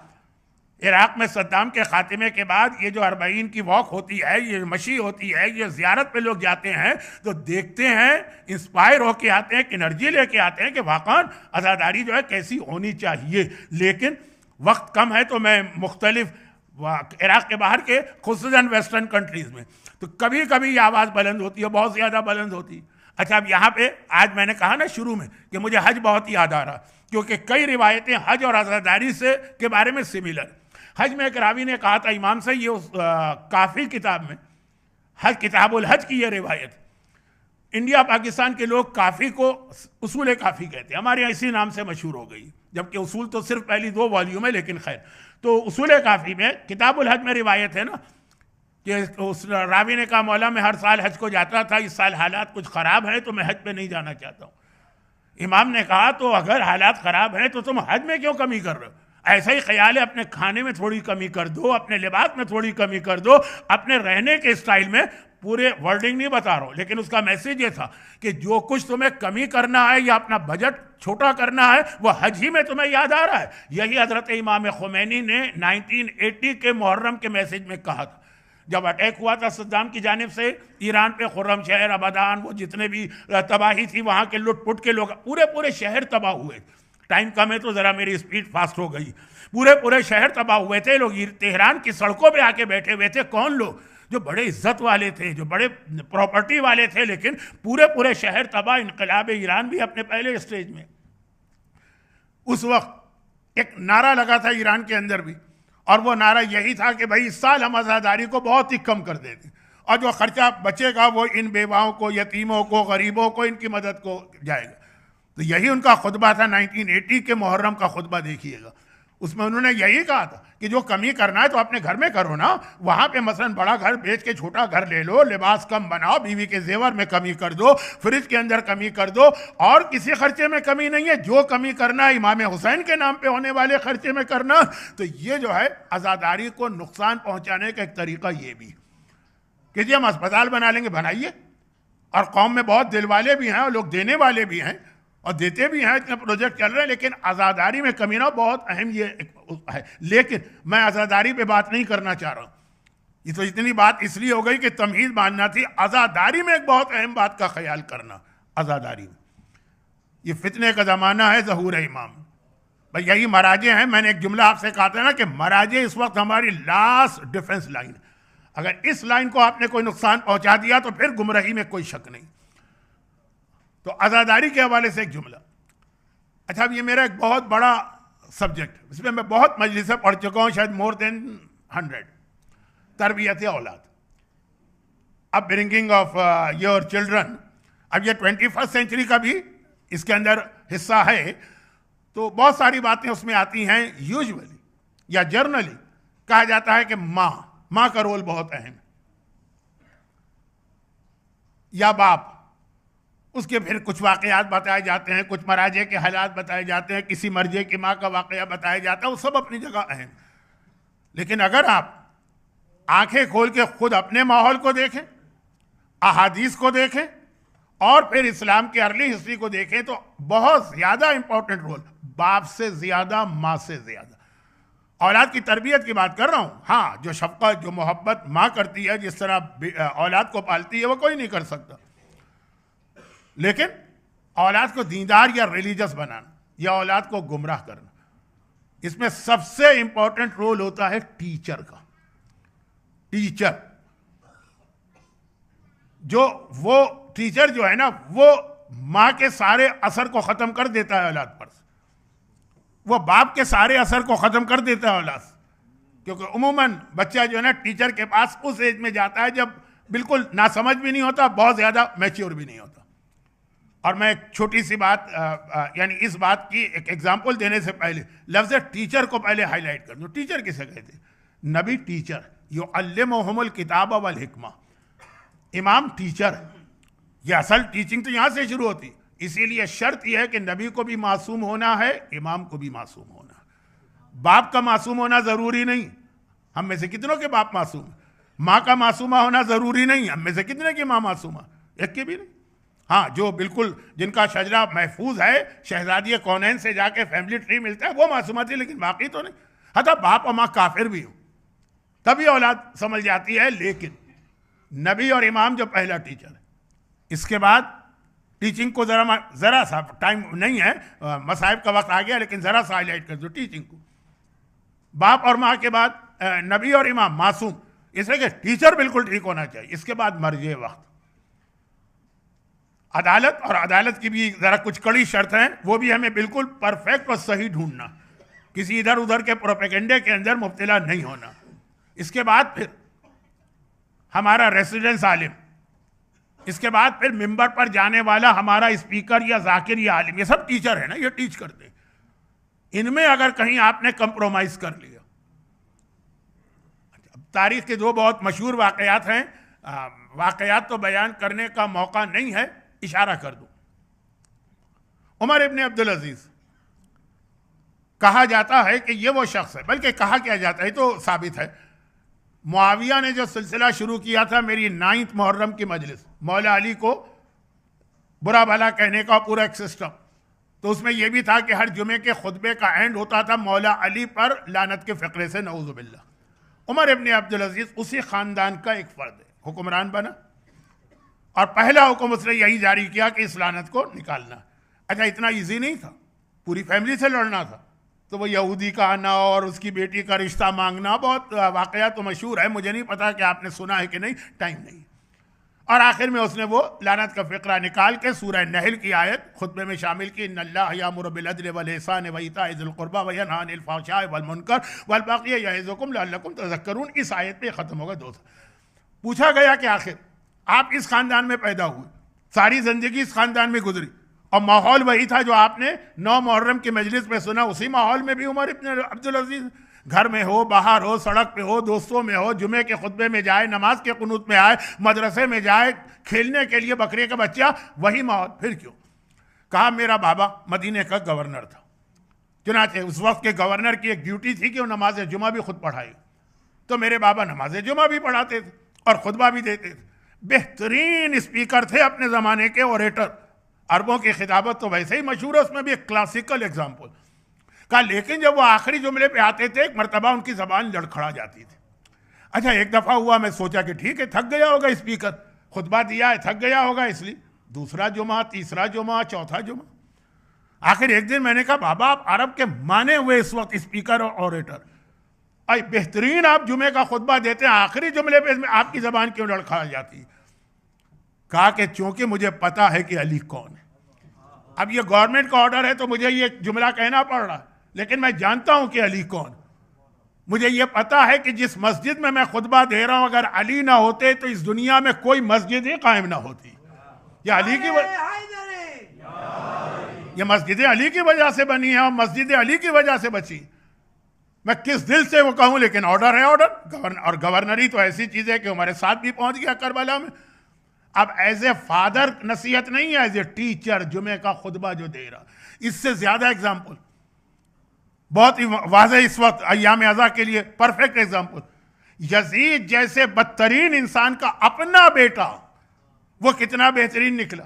इराक़ में सद्दाम के खात्मे के बाद ये जो 40 की वॉक होती है, ये मशी होती है, ये ज़ियारत पे लोग जाते हैं तो देखते हैं, इंस्पायर होके आते हैं, एनर्जी लेके आते हैं कि वाक़ई आज़ादारी जो है कैसी होनी चाहिए। लेकिन वक्त कम है तो मैं मुख्तलिफ इराक़ के बाहर के खुसूसन वेस्टर्न कंट्रीज़ में तो कभी कभी ये आवाज़ बुलंद होती है, बहुत ज़्यादा बुलंद होती है। अच्छा, अब यहाँ पे आज मैंने कहा ना शुरू में कि मुझे हज बहुत याद आ रहा, क्योंकि कई रिवायतें हज और अज़ादारी से के बारे में सिमिलर। हज में एक रावी ने कहा था इमाम से, ये उस काफ़ी किताब में हज किताबुल हज की ये रिवायत। इंडिया पाकिस्तान के लोग काफ़ी को उसूल काफ़ी कहते हैं, हमारे यहाँ इसी नाम से मशहूर हो गई, जबकि उसूल तो सिर्फ पहली 2 वॉल्यूम है, लेकिन खैर। तो उसूल काफ़ी में किताबुल हज में रिवायत है ना कि उस रावी ने कहा मौला मैं हर साल हज को जाता था, इस साल हालात कुछ ख़राब हैं तो मैं हज पे नहीं जाना चाहता हूँ। इमाम ने कहा तो अगर हालात ख़राब हैं तो तुम हज में क्यों कमी कर रहे हो? ऐसा ही ख्याल है, अपने खाने में थोड़ी कमी कर दो, अपने लिबास में थोड़ी कमी कर दो, अपने रहने के स्टाइल में। पूरे वर्डिंग नहीं बता रहा हूँ, लेकिन उसका मैसेज ये था कि जो कुछ तुम्हें कमी करना है या अपना बजट छोटा करना है वो हज ही में तुम्हें याद आ रहा है। यही हजरत इमाम खुमैनी ने 1980 के मुहर्रम के मैसेज में कहा था, जब अटैक हुआ था सद्दाम की जानिब से ईरान पे, खुर्रम शहर, अबादान, वो जितने भी तबाही थी वहाँ के लुटपुट के लोग, पूरे शहर तबाह हुए। टाइम कम है तो ज़रा मेरी स्पीड फास्ट हो गई। पूरे शहर तबाह हुए थे, लोग तेहरान की सड़कों पे आके बैठे हुए थे। कौन लोग? जो बड़े इज्जत वाले थे, जो बड़े प्रॉपर्टी वाले थे, लेकिन पूरे शहर तबाह। इनकलाब ईरान भी अपने पहले स्टेज में। उस वक्त एक नारा लगा था ईरान के अंदर भी, और वो नारा यही था कि भाई इस साल हम आज़ादारी को बहुत ही कम कर देते, और जो खर्चा बचेगा वो इन बेवाओं को, यतीमों को, गरीबों को, इनकी मदद को जाएगा। तो यही उनका खुतबा था 1980 के मुहर्रम का खुतबा, देखिएगा। उसमें उन्होंने यही कहा था कि जो कमी करना है तो अपने घर में करो ना। वहाँ पे मसलन बड़ा घर बेच के छोटा घर ले लो, लिबास कम बनाओ, बीवी के जेवर में कमी कर दो, फ्रिज के अंदर कमी कर दो, और किसी खर्चे में कमी नहीं है। जो कमी करना है इमाम हुसैन के नाम पे होने वाले खर्चे में करना। तो ये जो है आज़ादारी को नुकसान पहुँचाने का एक तरीका ये भी कि जी हम अस्पताल बना लेंगे, बनाइए। और कौम में बहुत दिल वाले भी हैं और लोग देने वाले भी हैं और देते भी हैं, इतने प्रोजेक्ट चल रहे हैं। लेकिन आज़ादारी में कमी ना बहुत अहम ये है। लेकिन मैं आज़ादारी पे बात नहीं करना चाह रहा हूँ, ये तो इतनी बात इसलिए हो गई कि तमीज़ मानना थी। आज़ादारी में एक बहुत अहम बात का ख्याल करना। आज़ादारी में ये फितने का ज़माना है, ज़हूर इमाम, भाई यही मराजे हैं। मैंने एक जुमला आपसे कहा था ना कि मराजे इस वक्त हमारी लास्ट डिफेंस लाइन। अगर इस लाइन को आपने कोई नुकसान पहुंचा दिया तो फिर गुमराही में कोई शक नहीं। तो आज़ादारी के हवाले से एक जुमला। अच्छा, अब ये मेरा एक बहुत बड़ा सब्जेक्ट, इसमें मैं बहुत मजलिसें पढ़ चुका हूँ, शायद मोर देन 100। तरबियत औलाद, अब ब्रिंगिंग ऑफ योर चिल्ड्रन। अब ये 21st सेंचुरी का भी इसके अंदर हिस्सा है। तो बहुत सारी बातें उसमें आती हैं। यूजुअली या जर्नली कहा जाता है कि माँ का रोल बहुत अहम है, या बाप। उसके फिर कुछ वाक़यात बताए जाते हैं, कुछ मराजे के हालात बताए जाते हैं, किसी मर्जे की माँ का वाक़या बताया जाता है। वो सब अपनी जगह अहम। लेकिन अगर आप आंखें खोल के खुद अपने माहौल को देखें, अहादीस को देखें, और फिर इस्लाम की अर्ली हिस्ट्री को देखें, तो बहुत ज़्यादा इंपॉर्टेंट रोल बाप से ज़्यादा, माँ से ज़्यादा। औलाद की तरबियत की बात कर रहा हूँ। हाँ, जो शफ़क़त, जो मोहब्बत माँ करती है, जिस तरह औलाद को पालती है, वो कोई नहीं कर सकता। लेकिन औलाद को दीनदार या रिलीजियस बनाना या औलाद को गुमराह करना, इसमें सबसे इंपॉर्टेंट रोल होता है टीचर का। टीचर वो टीचर जो है ना, वो माँ के सारे असर को ख़त्म कर देता है औलाद पर। वो बाप के सारे असर को ख़त्म कर देता है औलाद। क्योंकि उमूमन बच्चा जो है ना टीचर के पास उस एज में जाता है जब बिल्कुल ना समझ भी नहीं होता, बहुत ज़्यादा मैच्योर भी नहीं होता। और मैं एक छोटी सी बात, यानी इस बात की एक एग्जाम्पल देने से पहले लफ्ज़ टीचर को पहले हाईलाइट कर दूँ। टीचर किसे कहते हैं? नबी टीचर, युअल्लिमुहुमुल किताब वल हिकमा। इमाम टीचर, ये असल टीचिंग तो यहाँ से शुरू होती। इसीलिए शर्त यह है कि नबी को भी मासूम होना है, इमाम को भी मासूम होना है। बाप का मासूम होना ज़रूरी नहीं, हम में से कितनों के बाप मासूम है। माँ का मासूमा होना ज़रूरी नहीं, हम में से कितने की माँ मासूमा? एक की भी नहीं। हाँ, जो बिल्कुल जिनका शजरा महफूज है, शहजादी कौनैन से जाके फैमिली ट्री मिलता है, वो मासूमा थी, लेकिन बाकी तो नहीं। हाँ, तो बाप और माँ काफिर भी हो तभी औलाद समझ जाती है। लेकिन नबी और इमाम जो पहला टीचर है, इसके बाद टीचिंग को ज़रा सा टाइम नहीं है, मसाइब का वक्त आ गया, लेकिन ज़रा सा हाईलाइट कर दो टीचिंग को। बाप और माँ के बाद नबी और इमाम मासूम, इसलिए कि टीचर बिल्कुल ठीक होना चाहिए। इसके बाद मर्जे वक्त अदालत, और अदालत की भी जरा कुछ कड़ी शर्त हैं, वो भी हमें बिल्कुल परफेक्ट और सही ढूंढना, किसी इधर उधर के प्रोपेगेंडे के अंदर मुब्तला नहीं होना। इसके बाद फिर हमारा रेसिडेंस आलिम, इसके बाद फिर मिंबर पर जाने वाला हमारा स्पीकर या जाकिर या आलिम, ये सब टीचर है ना, ये टीच करते हैं। इनमें अगर कहीं आपने कंप्रोमाइज कर लिया, तारीख के दो बहुत मशहूर वाकयात हैं, वाकयात तो बयान करने का मौका नहीं है, इशारा कर दूं। उमर इब्न अब्दुल अजीज, कहा जाता है कि ये वो शख्स है, बल्कि कहा क्या जाता है तो साबित है, मुआविया ने जो सिलसिला शुरू किया था मेरी 9 मुहर्रम की मजलिस, मौला अली को बुरा भला कहने का पूरा एक सिस्टम, तो उसमें यह भी था कि हर जुमे के खुतबे का एंड होता था मौला अली पर लानत के फ़िक्रे से, नऊज़ुबिल्लाह। उमर इब्न अब्दुल अजीज उसी खानदान का एक फर्द है, हुक्मरान बना और पहला हुक्म उसने यही जारी किया कि इस लानत को निकालना। अच्छा, इतना इजी नहीं था, पूरी फैमिली से लड़ना था, तो वो यहूदी का आना और उसकी बेटी का रिश्ता मांगना, बहुत वाकया तो मशहूर है, मुझे नहीं पता कि आपने सुना है कि नहीं, टाइम नहीं। और आखिर में उसने वो लानत का फ़िक्रा निकाल के सूरह नहल की आयत खुतबे में शामिल की, इन्नल्लाह यामुरु बिल अदल वल इहसान व इताइ ज़िल क़ुरबा व यनहा अनिल फ़हशाइ वल मुनकर वल बग़य यइज़ुकुम लअल्लकुम तज़क्करून। इस आयत पे ख़त्म होगा दोस्त। पूछा गया कि आखिर आप इस खानदान में पैदा हुए, सारी जिंदगी इस खानदान में गुजरी, और माहौल वही था जो आपने 9 मुहर्रम की मजलिस में सुना, उसी माहौल में भी उमर इब्न अब्दुल अजीज, घर में हो, बाहर हो, सड़क पे हो, दोस्तों में हो, जुमे के खुतबे में जाए, नमाज के कुनूत में आए, मदरसे में जाए, खेलने के लिए बकरे का बच्चा, वही माहौल। फिर क्यों? कहा मेरा बाबा मदीने का गवर्नर था, चुनाचे उस वक्त के गवर्नर की एक ड्यूटी थी कि वो नमाज जुमा भी खुद पढ़ाए, तो मेरे बाबा नमाज जुमा भी पढ़ाते थे और खुतबा भी देते थे, बेहतरीन स्पीकर थे अपने ज़माने के, ओरेटर। अरबों की खिताबत तो वैसे ही मशहूर है, उसमें भी एक क्लासिकल एग्जाम्पल। कहा लेकिन जब वो आखिरी जुमले पे आते थे, एक मरतबा उनकी जबान लड़खड़ा जाती थी। अच्छा, एक दफ़ा हुआ, मैं सोचा कि ठीक है, थक गया होगा स्पीकर, खुतबा दिया है, थक गया होगा, इसलिए दूसरा जुमा, तीसरा जुमा, चौथा जुमा, आखिर एक दिन मैंने कहा बाबा आप अरब के माने हुए इस वक्त स्पीकर और ऑरेटर, आई बेहतरीन आप जुमे का खुतबा देते हैं, आखिरी जुमले पे आपकी जबान क्यों लड़खड़ा जाती है? कहा कि चूंकि मुझे पता है कि अली कौन है। अब ये गवर्नमेंट का ऑर्डर है तो मुझे ये जुमला कहना पड़ रहा है, लेकिन मैं जानता हूं कि अली कौन। मुझे ये पता है कि जिस मस्जिद में मैं खुतबा दे रहा हूं, अगर अली ना होते तो इस दुनिया में कोई मस्जिद ही कायम ना होती। ये अली की ये मस्जिद अली की वजह से बनी है और मस्जिद अली की वजह से बची। मैं किस दिल से वो कहूं, लेकिन ऑर्डर है ऑर्डर। और गवर्नरी तो ऐसी चीज है कि हमारे साथ भी पहुंच गया करबला में। अब एज ए फादर नसीहत नहीं है, एज ए टीचर जुमे का खुतबा जो दे रहा, इससे ज्यादा एग्जाम्पल बहुत ही वाज़ेह इस वक्त अय्याम अज़ा के लिए परफेक्ट एग्जाम्पल। यजीद जैसे बदतरीन इंसान का अपना बेटा वो कितना बेहतरीन निकला।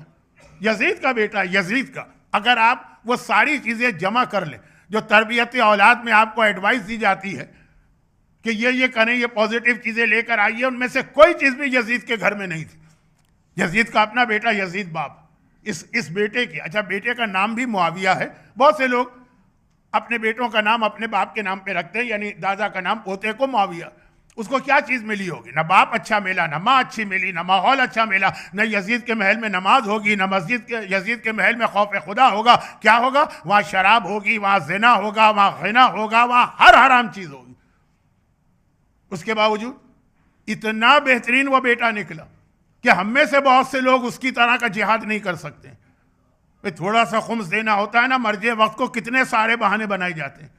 यजीद का बेटा, यजीद का, अगर आप वो सारी चीजें जमा कर लें जो तरबियत औलाद में आपको एडवाइस दी जाती है कि ये करें, ये पॉजिटिव चीजें लेकर आइए, उनमें से कोई चीज भी यजीद के घर में नहीं थी। यजीद का अपना बेटा यजीद बाप, इस बेटे की, अच्छा बेटे का नाम भी मुआविया है। बहुत से लोग अपने बेटों का नाम अपने बाप के नाम पे रखते हैं, यानी दादा का नाम पोते को मुआविया। उसको क्या चीज मिली होगी? ना बाप अच्छा मिला, ना माँ अच्छी मिली, ना माहौल अच्छा मिला, न यजीद के महल में नमाज होगी, न यजीद के महल में खौफ खुदा होगा। क्या होगा? वहां शराब होगी, वहां जिना होगा, वहां गिना होगा, वहां हर हराम चीज होगी। उसके बावजूद इतना बेहतरीन वो बेटा निकला कि हम में से बहुत से लोग उसकी तरह का जिहाद नहीं कर सकते। थोड़ा सा खुम्स देना होता है ना, मर्जे वक्त को कितने सारे बहाने बनाए जाते हैं,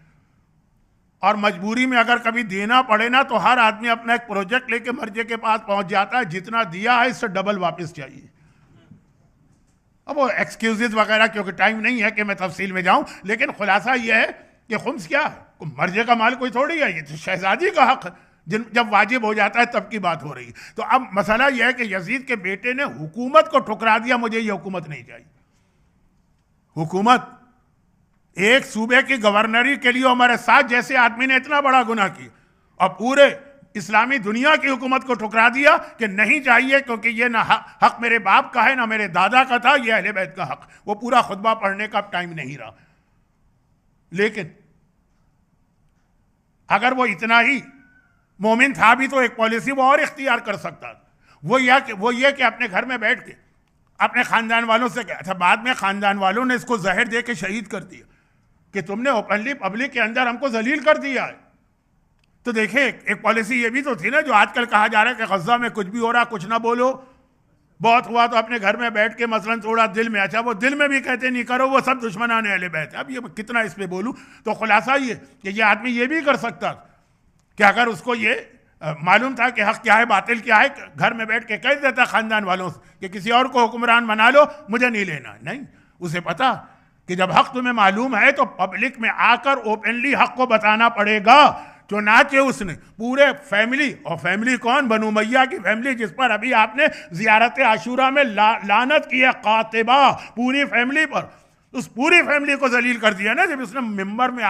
और मजबूरी में अगर कभी देना पड़े ना तो हर आदमी अपना एक प्रोजेक्ट लेके मर्जे के पास पहुंच जाता है, जितना दिया है इससे डबल वापस चाहिए। अब वो एक्सक्यूजेज वगैरह, क्योंकि टाइम नहीं है कि मैं तफसील में जाऊं, लेकिन खुलासा यह है कि खुम्स क्या है, मर्जे का माल कोई थोड़ी है, ये तो शहजादी का हक है, जब वाजिब हो जाता है तब की बात हो रही है। तो अब मसला यह है कि यजीद के बेटे ने हुकूमत को ठुकरा दिया, मुझे ये हुकूमत नहीं चाहिए। हुकूमत एक सूबे की गवर्नरी के लिए हमारे साथ जैसे आदमी ने इतना बड़ा गुनाह किया और पूरे इस्लामी दुनिया की हुकूमत को ठुकरा दिया कि नहीं चाहिए, क्योंकि ये ना हक मेरे बाप का है ना मेरे दादा का था, ये अहले बैत का हक। वो पूरा खुतबा पढ़ने का टाइम नहीं रहा। लेकिन अगर वो इतना ही मोमिन था भी तो एक पॉलिसी वो और इख्तियार कर सकता था। वो ये कि अपने घर में बैठ के अपने खानदान वालों से अच्छा, बाद में खानदान वालों ने इसको जहर दे के शहीद कर दिया कि तुमने ओपनली पब्लिक के अंदर हमको जलील कर दिया है। तो देखिए एक पॉलिसी ये भी तो थी ना, जो आजकल कहा जा रहा है कि गजा में कुछ भी हो रहा, कुछ ना बोलो, बहुत हुआ तो अपने घर में बैठ के मसलन थोड़ा दिल में, अच्छा वो दिल में भी कहते नहीं करो, वो सब दुश्मनाने अहले बैत है। अब ये कितना इस पे बोलूं, तो खुलासा ये कि ये आदमी ये भी कर सकता कि अगर उसको ये मालूम था कि हक क्या है बातिल क्या है, घर में बैठ के कह देता खानदान वालों से कि किसी और को हुक्मरान बना लो, मुझे नहीं लेना। नहीं, उसे पता कि जब हक तुम्हें मालूम है तो पब्लिक में आकर ओपनली हक को बताना पड़ेगा। चुनाचे उसने पूरे फैमिली, और फैमिली कौन, बनु मैया की फैमिली, जिस पर अभी आपने जियारत आशूरा में लानत की है, कातिबा, पूरी फैमिली पर, उस पूरी फैमिली को जलील कर दिया ना। जब उसने मिंबर में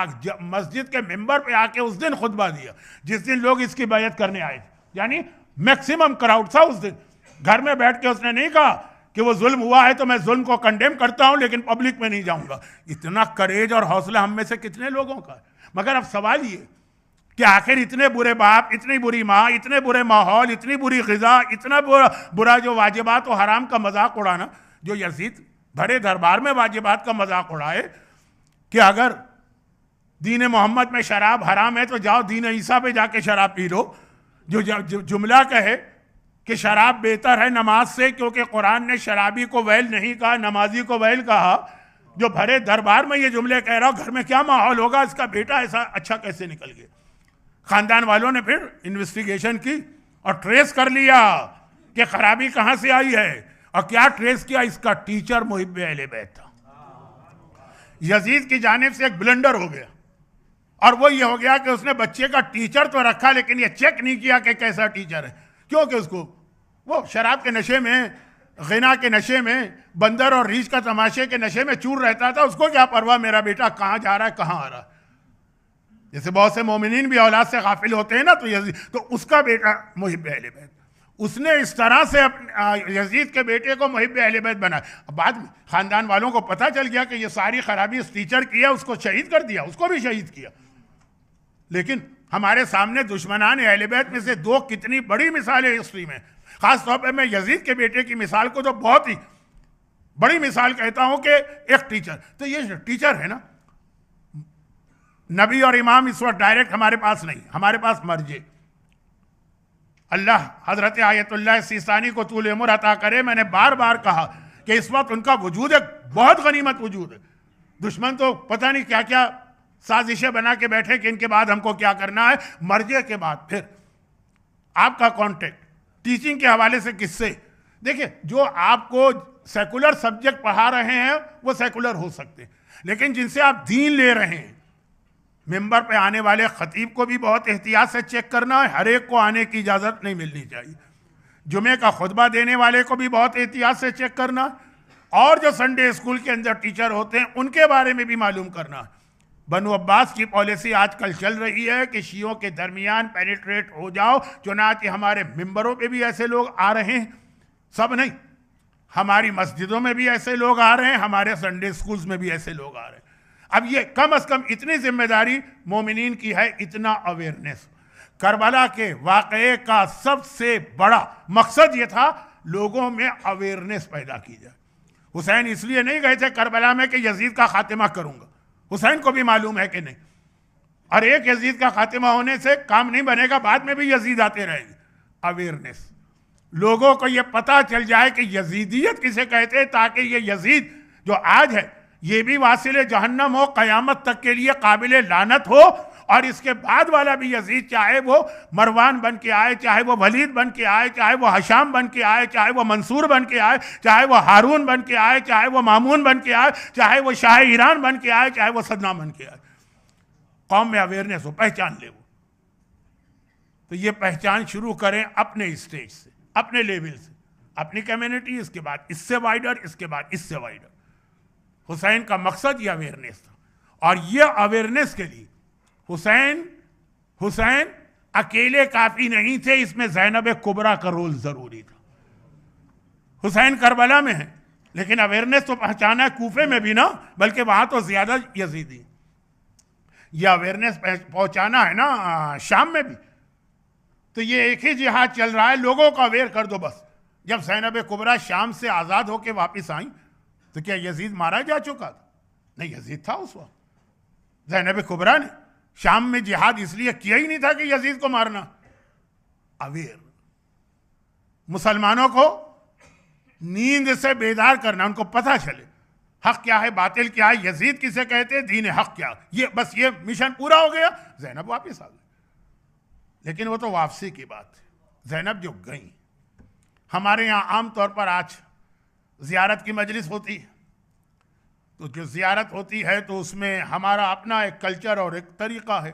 मस्जिद के मिंबर पे आके उस दिन खुतबा दिया जिस दिन लोग इसकी बैयत करने आए थे, यानी मैक्सिमम क्राउड था उस दिन। घर में बैठ के उसने नहीं कहा कि वो जुल्म हुआ है तो मैं जुल्म को कंडेम करता हूं लेकिन पब्लिक में नहीं जाऊंगा। इतना करेज और हौसला हम में से कितने लोगों का है। मगर अब सवाल ये कि आखिर इतने बुरे बाप, इतनी बुरी माँ, इतने बुरे माहौल, इतनी बुरी ग़िज़ा, इतना बुरा जो वाजिबात और हराम का मजाक उड़ाना, जो यजीद भरे दरबार में वाजिबात का मजाक उड़ाए कि अगर दीन मोहम्मद में शराब हराम है तो जाओ दीन ईसा पे जाके शराब पी लो। जो जुमला कहे कि शराब बेहतर है नमाज से क्योंकि कुरान ने शराबी को वैल नहीं कहा, नमाजी को वैल कहा, जो भरे दरबार में ये जुमले कह रहा हो, घर में क्या माहौल होगा, इसका बेटा ऐसा अच्छा कैसे निकल गया। खानदान वालों ने फिर इन्वेस्टिगेशन की और ट्रेस कर लिया कि खराबी कहां से आई है, और क्या ट्रेस किया, इसका टीचर मुहिब्बे अहले बैत था। यजीद की जानिब से एक ब्लंडर हो गया, और वो ये हो गया कि उसने बच्चे का टीचर तो रखा लेकिन ये चेक नहीं किया कि कैसा टीचर है, क्योंकि उसको वो शराब के नशे में, गिना के नशे में, बंदर और रीछ का तमाशे के नशे में चूर रहता था। उसको क्या परवाह मेरा बेटा कहां जा रहा है, कहां आ रहा है। जैसे बहुत से मोमिनीन भी औलाद से गाफिल होते हैं ना, तो उसका बेटा मुहिब्बे अहले बैत, उसने इस तरह से यजीद के बेटे को मुहिब्बे अहले बैत बनाया। बाद में खानदान वालों को पता चल गया कि ये सारी खराबी इस टीचर की है, उसको शहीद कर दिया, उसको भी शहीद किया। लेकिन हमारे सामने दुश्मनान अहले बैत में से दो कितनी बड़ी मिसालें हिस्ट्री में, खासतौर पर मैं यजीद के बेटे की मिसाल को तो बहुत ही बड़ी मिसाल कहता हूं कि एक टीचर, तो ये टीचर है ना, नबी और इमाम इस वक्त डायरेक्ट हमारे पास नहीं, हमारे पास मर्जे। अल्लाह हजरत आयतुल्लाह सीसानी को तूल उम्र अता करे। मैंने बार बार कहा कि इस वक्त उनका वजूद एक बहुत गनीमत वजूद है। दुश्मन तो पता नहीं क्या क्या साजिशें बना के बैठे कि इनके बाद हमको क्या करना है। मर्जे के बाद फिर आपका कॉन्टेक्ट टीचिंग के हवाले से किससे, देखिए जो आपको सेकुलर सब्जेक्ट पढ़ा रहे हैं वो सेकुलर हो सकते हैं, लेकिन जिनसे आप दीन ले रहे हैं, मेंबर पे आने वाले खतीब को भी बहुत एहतियात से चेक करना है, हर एक को आने की इजाज़त नहीं मिलनी चाहिए। जुमे का खुतबा देने वाले को भी बहुत एहतियात से चेक करना है, और जो संडे स्कूल के अंदर टीचर होते हैं उनके बारे में भी मालूम करना है। बनु अब्बास की पॉलिसी आजकल चल रही है कि शियों के दरमियान पेनिट्रेट हो जाओ, चुनांचे हमारे मिंबरों पे भी ऐसे लोग आ रहे हैं, सब नहीं, हमारी मस्जिदों में भी ऐसे लोग आ रहे हैं, हमारे संडे स्कूल्स में भी ऐसे लोग आ रहे हैं। अब ये कम से कम इतनी जिम्मेदारी मोमिनीन की है, इतना अवेयरनेस। करबला के वाक़ये का सबसे बड़ा मकसद ये था लोगों में अवेयरनेस पैदा की जाए। हुसैन इसलिए नहीं गए थे करबला में कि यजीद का खात्मा करूंगा, हुसैन को भी मालूम है कि नहीं, और एक यजीद का खात्मा होने से काम नहीं बनेगा, बाद में भी यजीद आते रहेंगे। अवेयरनेस, लोगों को यह पता चल जाए कि यजीदियत किसे कहते हैं, ताकि ये यजीद जो आज है ये भी वासिल जहन्नम हो, क़यामत तक के लिए काबिल लानत हो, और इसके बाद वाला भी यजीद, चाहे वो मरवान बन के आए, चाहे वो वलीद बन के आए, चाहे वो हशाम बन के आए, चाहे वो मंसूर बन के आए, चाहे वो हारून बन के आए, चाहे वो मामून बन के आए, चाहे वो शाह ईरान बन के आए, चाहे वो सद्दाम बन के आए, कौम में अवेयरनेस हो, पहचान ले वो। तो ये पहचान शुरू करें अपने स्टेज से, अपने लेवल से, अपनी कम्युनिटी, इसके बाद इससे वाइडर, इसके बाद इससे वाइडर। हुसैन का मकसद ये अवेयरनेस था, और ये अवेयरनेस के लिए हुसैन अकेले काफी नहीं थे, इसमें ज़ैनब कुबरा का रोल जरूरी था। हुसैन करबला में है, लेकिन अवेयरनेस तो पहचाना है कूफे में भी ना, बल्कि वहां तो ज्यादा यजीदी। यह अवेयरनेस पहुंचाना है ना शाम में भी। तो ये एक ही जिहाद चल रहा है, लोगों को अवेयर कर दो बस। जब ज़ैनब कुबरा शाम से आज़ाद होकर वापस आई तो क्या यजीद मारा जा चुका था? नहीं, यजीद था उस वक्त। ज़ैनब कुबरा ने शाम में जिहाद इसलिए किया ही नहीं था कि यजीद को मारना। अवेयर, मुसलमानों को नींद से बेदार करना, उनको पता चले हक क्या है, बातिल क्या है, यजीद किसे कहते हैं, दीन हक क्या, ये बस ये मिशन पूरा हो गया। ज़ैनब वापस आ गई। लेकिन वो तो वापसी की बात है। ज़ैनब जो गई, हमारे यहाँ आमतौर पर आज ज़ियारत की मजलिस होती है, तो जो ज़ियारत होती है तो उसमें हमारा अपना एक कल्चर और एक तरीक़ा है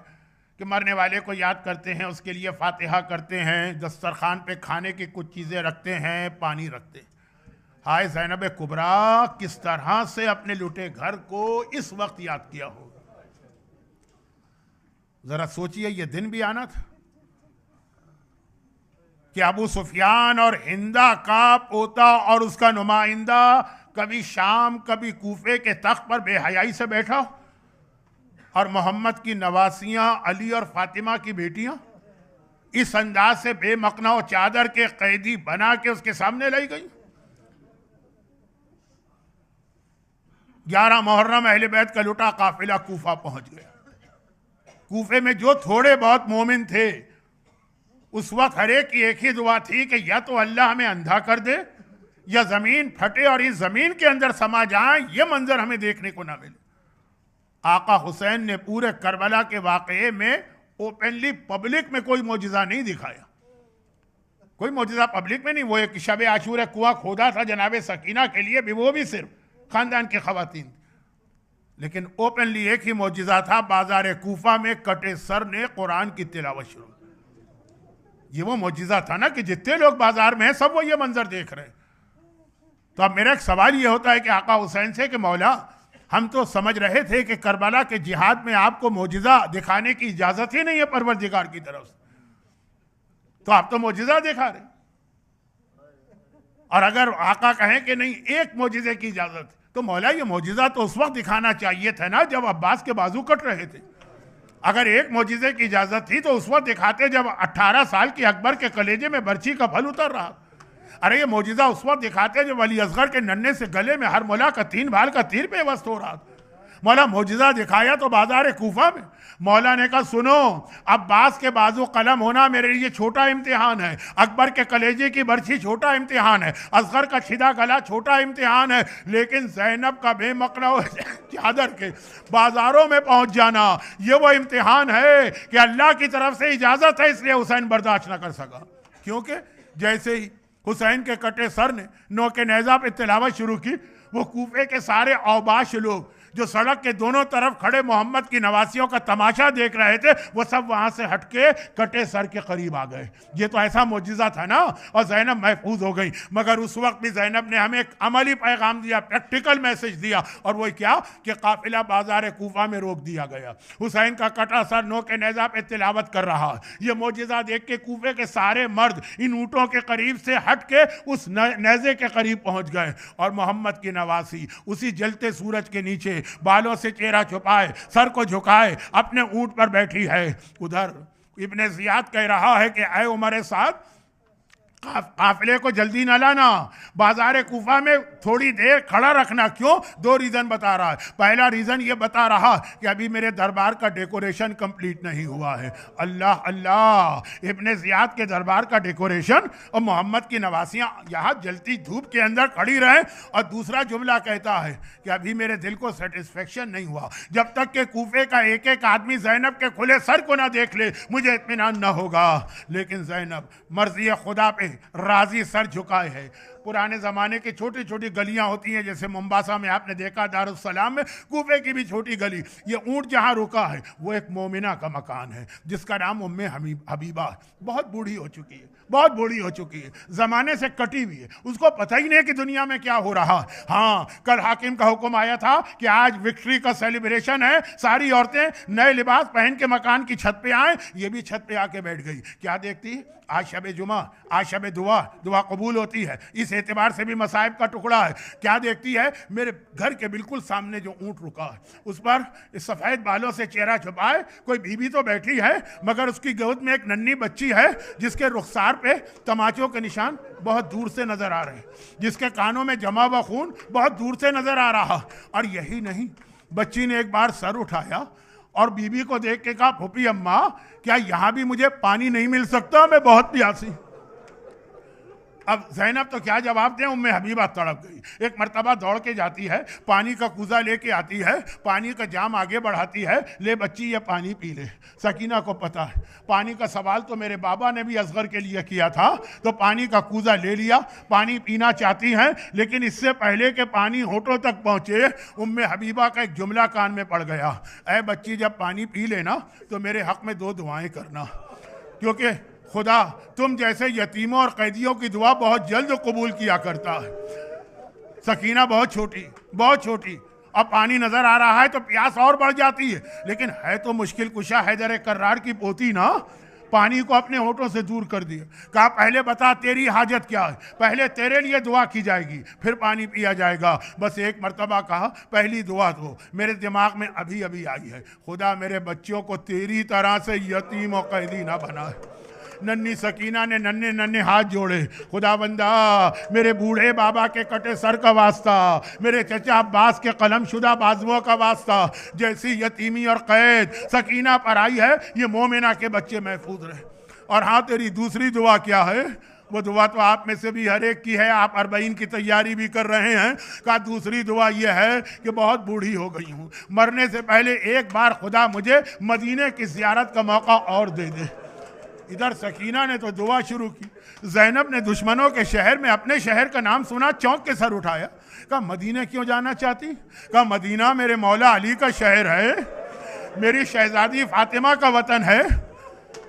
कि मरने वाले को याद करते हैं, उसके लिए फातिहा करते हैं, दस्तरखान पे खाने की कुछ चीज़ें रखते हैं, पानी रखते हैं। हाय ज़ैनब कुबरा किस तरह से अपने लुटे घर को इस वक्त याद किया हो। ज़रा सोचिए, ये दिन भी आना था कि अबू सुफियान और हिंदा का पोता और उसका नुमाइंदा कभी शाम कभी कूफे के तख्त पर बेहयाई से बैठा हो, और मोहम्मद की नवासियां अली और फातिमा की बेटियां इस अंदाज से बेमकना चादर के कैदी बना के उसके सामने लाई गई। 11 मुहर्रम अहले बैत का लुटा काफिला कूफा पहुंच गया। कूफे में जो थोड़े बहुत मोमिन थे, उस वक्त हर एक की एक ही दुआ थी कि या तो अल्लाह हमें अंधा कर दे या जमीन फटे और इस जमीन के अंदर समा जाए, ये मंजर हमें देखने को ना मिले। आका हुसैन ने पूरे करबला के वाक़ये में ओपनली पब्लिक में कोई मौजिज़ा नहीं दिखाया, कोई मौजिज़ा पब्लिक में नहीं। वो एक शब आशूरा कुआं खोदा था जनाब सकीना के लिए भी, वो भी सिर्फ खानदान के खवातीन, लेकिन ओपनली एक ही मौजिज़ा था, बाजार कूफा में कटे सर ने कुरान की तिलावत शुरू। ये वो मौजिज़ा था ना कि जितने लोग बाजार में हैं सब वो ये मंजर देख रहे हैं। तो अब मेरा एक सवाल ये होता है कि आका हुसैन से कि मौला, हम तो समझ रहे थे कि करबला के जिहाद में आपको मौजिज़ा दिखाने की इजाज़त ही नहीं है परवरदिगार की तरफ से, तो आप तो मौजिज़ा दिखा रहे। और अगर आका कहें कि नहीं एक मौजिज़े की इजाज़त है, तो मौला ये मौजिज़ा तो उस वक्त दिखाना चाहिए था ना जब अब्बास के बाजू कट रहे थे। अगर एक मौजिज़े की इजाज़त थी तो उस वक्त दिखाते जब 18 साल के अकबर के कलेजे में बर्छी का फल उतर रहा। अरे ये मौजिज़ा उस वक्त दिखाते जब अली असगर के नन्हे से गले में हर मुला का 3 भाल का तीर पेवस्त हो रहा था। मौला मौजिज़ा दिखाया तो बाजार कूफा में। मौला ने कहा सुनो, अब्बास के बाजू कलम होना मेरे लिए छोटा इम्तिहान है, अकबर के कलेजे की बर्छी छोटा इम्तिहान है, असगर का छिदा गला छोटा इम्तिहान है, लेकिन ज़ैनब का बेमकना चादर के बाजारों में पहुंच जाना ये वो इम्तिहान है कि अल्लाह की तरफ से इजाज़त है, इसलिए हुसैन बर्दाश्त न कर सका। क्योंकि जैसे ही हुसैन के कटे सर ने नौके नेज़ा पे तिलावत शुरू की, वो कूफे के सारे औबाश लोग जो सड़क के दोनों तरफ खड़े मोहम्मद की नवासियों का तमाशा देख रहे थे, वो सब वहां से हटके कटे सर के करीब आ गए। ये तो ऐसा मौजिज़ा था ना, और ज़ैनब महफूज हो गई। मगर उस वक्त भी ज़ैनब ने हमें एक अमली पैगाम दिया, प्रैक्टिकल मैसेज दिया, और वो क्या कि काफिला बाजार कूफा में रोक दिया गया। हुसैन का कटा सर नौके नेज़ा पे तिलावत कर रहा। ये मौजिज़ा देख के कूफे के सारे मर्द इन ऊँटों के करीब से हट के उस नेज़े के करीब पहुँच गए, और मोहम्मद की नवासी उसी जलते सूरज के नीचे बालों से चेहरा छुपाए, सर को झुकाए अपने ऊंट पर बैठी है। उधर इब्ने ज़ियाद कह रहा है कि ऐ उमर साद, काफिले को जल्दी न लाना, बाजार कूफा में थोड़ी देर खड़ा रखना। क्यों? 2 रीज़न बता रहा है। पहला रीज़न ये बता रहा कि अभी मेरे दरबार का डेकोरेशन कंप्लीट नहीं हुआ है। अल्लाह अल्लाह, इब्ने ज़ियाद के दरबार का डेकोरेशन और मोहम्मद की नवासियाँ यहाँ जलती धूप के अंदर खड़ी रहें। और दूसरा जुमला कहता है कि अभी मेरे दिल को सेटिस्फेक्शन नहीं हुआ, जब तक के कूफे का एक एक आदमी ज़ैनब के खुले सर को ना देख ले मुझे इत्मीनान न होगा। लेकिन ज़ैनब मर्ज़ी खुदा पे राजी सर झुकाए है। पुराने ज़माने की छोटी छोटी गलियां होती हैं, जैसे मुंबासा में आपने देखा, दारुस्सलाम में कूफे की भी छोटी गली। ये ऊंट जहां रुका है वो एक मोमिना का मकान है जिसका नाम उम्मे हबीबा। बहुत बूढ़ी हो चुकी है, बहुत बूढ़ी हो चुकी है, ज़माने से कटी हुई है, उसको पता ही नहीं कि दुनिया में क्या हो रहा। हाँ, कल हाकिम का हुक्म आया था कि आज विक्ट्री का सेलिब्रेशन है, सारी औरतें नए लिबास पहन के मकान की छत पे आए। ये भी छत पे आके बैठ गई। क्या देखती? आज शब जुमा, आज शब दुआ, दुआ कबूल होती है, इस एतबार से भी मसाइब का टुकड़ा है। क्या देखती है? मेरे घर के बिल्कुल सामने जो ऊंट रुका है, उस पर इस सफ़ेद बालों से चेहरा छुपाए कोई बीबी तो बैठी है, मगर उसकी गोद में एक नन्ही बच्ची है जिसके रुखसार पे तमाचों के निशान बहुत दूर से नजर आ रहे हैं, जिसके कानों में जमा हुआ खून बहुत दूर से नजर आ रहा। और यही नहीं, बच्ची ने एक बार सर उठाया और बीबी को देख के कहा, फूफी अम्मा, क्या यहां भी मुझे पानी नहीं मिल सकता? मैं बहुत प्यासी। अब ज़ैनब तो क्या जवाब दें, उम्मे हबीबा तड़प गई। एक मर्तबा दौड़ के जाती है, पानी का कूजा लेके आती है, पानी का जाम आगे बढ़ाती है, ले बच्ची ये पानी पी ले। सकीना को पता है पानी का सवाल तो मेरे बाबा ने भी असगर के लिए किया था, तो पानी का कूजा ले लिया, पानी पीना चाहती हैं, लेकिन इससे पहले कि पानी होठों तक पहुंचे, उम्मे हबीबा का एक जुमला कान में पड़ गया, ऐ बच्ची जब पानी पी लेना तो मेरे हक में 2 दुआएं करना, क्योंकि खुदा तुम जैसे यतीमों और कैदियों की दुआ बहुत जल्द कबूल किया करता है। सकीना बहुत छोटी, अब पानी नजर आ रहा है तो प्यास और बढ़ जाती है, लेकिन है तो मुश्किल कुशा हैदर कर्रार की पोती ना। पानी को अपने होठों से दूर कर दिया, कहा पहले बता तेरी हाजत क्या है, पहले तेरे लिए दुआ की जाएगी फिर पानी पिया जाएगा। बस एक मर्तबा कहा, पहली दुआ तो मेरे दिमाग में अभी अभी आई है, खुदा मेरे बच्चों को तेरी तरह से यतीम और कैदी ना बनाए। नन्ही सकीना ने नन्हे नन्हे हाथ जोड़े, खुदा बंदा मेरे बूढ़े बाबा के कटे सर का वास्ता, मेरे चचा अब्बास के कलम शुदा बाजुओं का वास्ता, जैसी यतीमी और कैद सकीना पर आई है ये मोमिना के बच्चे महफूज रहे। और हाँ, तेरी दूसरी दुआ क्या है? वो दुआ तो आप में से भी हर एक की है, आप 40 की तैयारी भी कर रहे हैं। कहा दूसरी दुआ ये है कि बहुत बूढ़ी हो गई हूँ, मरने से पहले एक बार खुदा मुझे मदीने की ज़ियारत का मौका और दे दे। इधर सकीना ने तो दुआ शुरू की, ज़ैनब ने दुश्मनों के शहर में अपने शहर का नाम सुना, चौंक के सर उठाया। कहा मदीना क्यों जाना चाहती? कहा मदीना मेरे मौला अली का शहर है, मेरी शहजादी फातिमा का वतन है।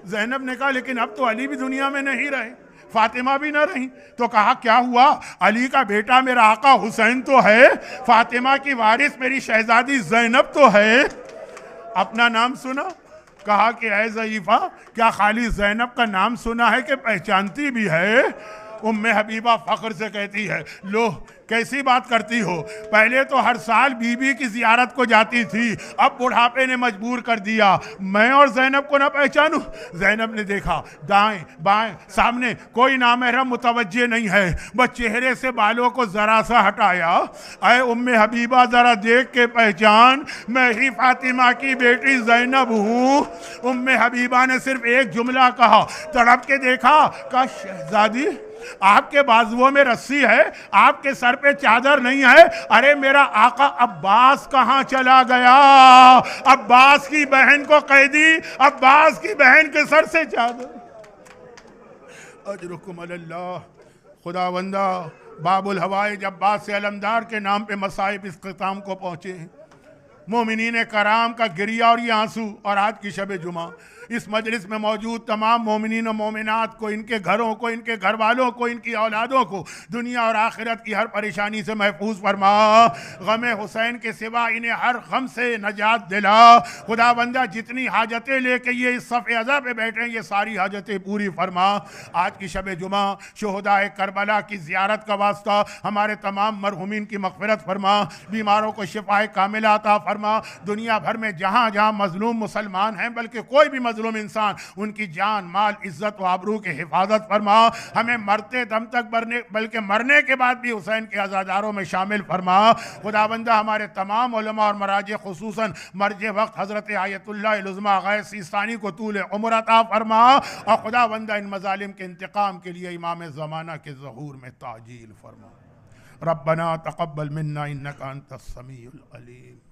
ज़ैनब ने कहा लेकिन अब तो अली भी दुनिया में नहीं रहे, फातिमा भी ना रही। तो कहा क्या हुआ, अली का बेटा मेरा आका हुसैन तो है, फातिमा की वारिस मेरी शहजादी ज़ैनब तो है। अपना नाम सुना, कहा कि ऐ ज़ईफ़ा, क्या खाली ज़ैनब का नाम सुना है कि पहचानती भी है? उम्मे हबीबा फख्र से कहती है, लो कैसी बात करती हो, पहले तो हर साल बीबी की जियारत को जाती थी, अब बुढ़ापे ने मजबूर कर दिया मैं और ज़ैनब को ना पहचानूं। ज़ैनब ने देखा दाएं बाएं सामने कोई नामहरम मुतवज्जे नहीं है, बस चेहरे से बालों को जरा सा हटाया, अय उम्मे हबीबा जरा देख के पहचान, मैं ही फातिमा की बेटी ज़ैनब हूँ। उम्मे हबीबा ने सिर्फ एक जुमला कहा, तड़प के देखा, कहा शहजादी आपके बाजुओं में रस्सी है, आपके सर पे चादर नहीं है, अरे मेरा आका अब्बास कहां चला गया? अब्बास की बहन को कैदी, अब्बास की बहन के सर से चादर। अजरुकुम अल्लाह। खुदावंदा बाबुल हवाइज अब्बास से अलमदार के नाम पे मसाइब इस ख़िताम को पहुंचे हैं। मोमिनीन कराम का गिरिया और ये आंसू, और आज की शब जुमा इस मजलिस में मौजूद तमाम मोमिनीन और मोमिनात को, इनके घरों को, इनके घर वालों को, इनकी औलादों को दुनिया और आखिरत की हर परेशानी से महफूज फरमा। गम हुसैन के सिवा इन्हें हर गम से नजात दिला। खुदा बंदा जितनी हाजतें लेके ये इस सफ़े अज़ा पे बैठे हैं, ये सारी हाजतें पूरी फरमा। आज की शब जुमा शोहदाए करबला की ज़ियारत का वास्ता हमारे तमाम मरहुमीन की मग़फ़िरत फरमा, बीमारों को शिफाए कामिला अता फरमा। दुनिया भर में जहाँ जहाँ मजलूम मुसलमान हैं, बल्कि कोई भी मजलूम इंसान, उनकी जान माल इज्जत व आबरू की हिफाजत फरमा। हमें मरते दम तक बल्कि मरने के बाद भी हुसैन के अज़ादारों में शामिल फरमा। खुदाबंदा हमारे तमाम उलमा और मराजे खुसूसन मर्ज वक्त हज़रत आयतुल्लाह उज़्मा गैस सिस्तानी को तूल उम्र अता फरमा। और खुदाबंदा इन मज़ालिम के इंतकाम के लिए इमाम ज़माना के ज़हूर में ताजील फरमा। रब्बना तक़ब्बल मिन्ना इन्नका अंतस समीउल अलीम।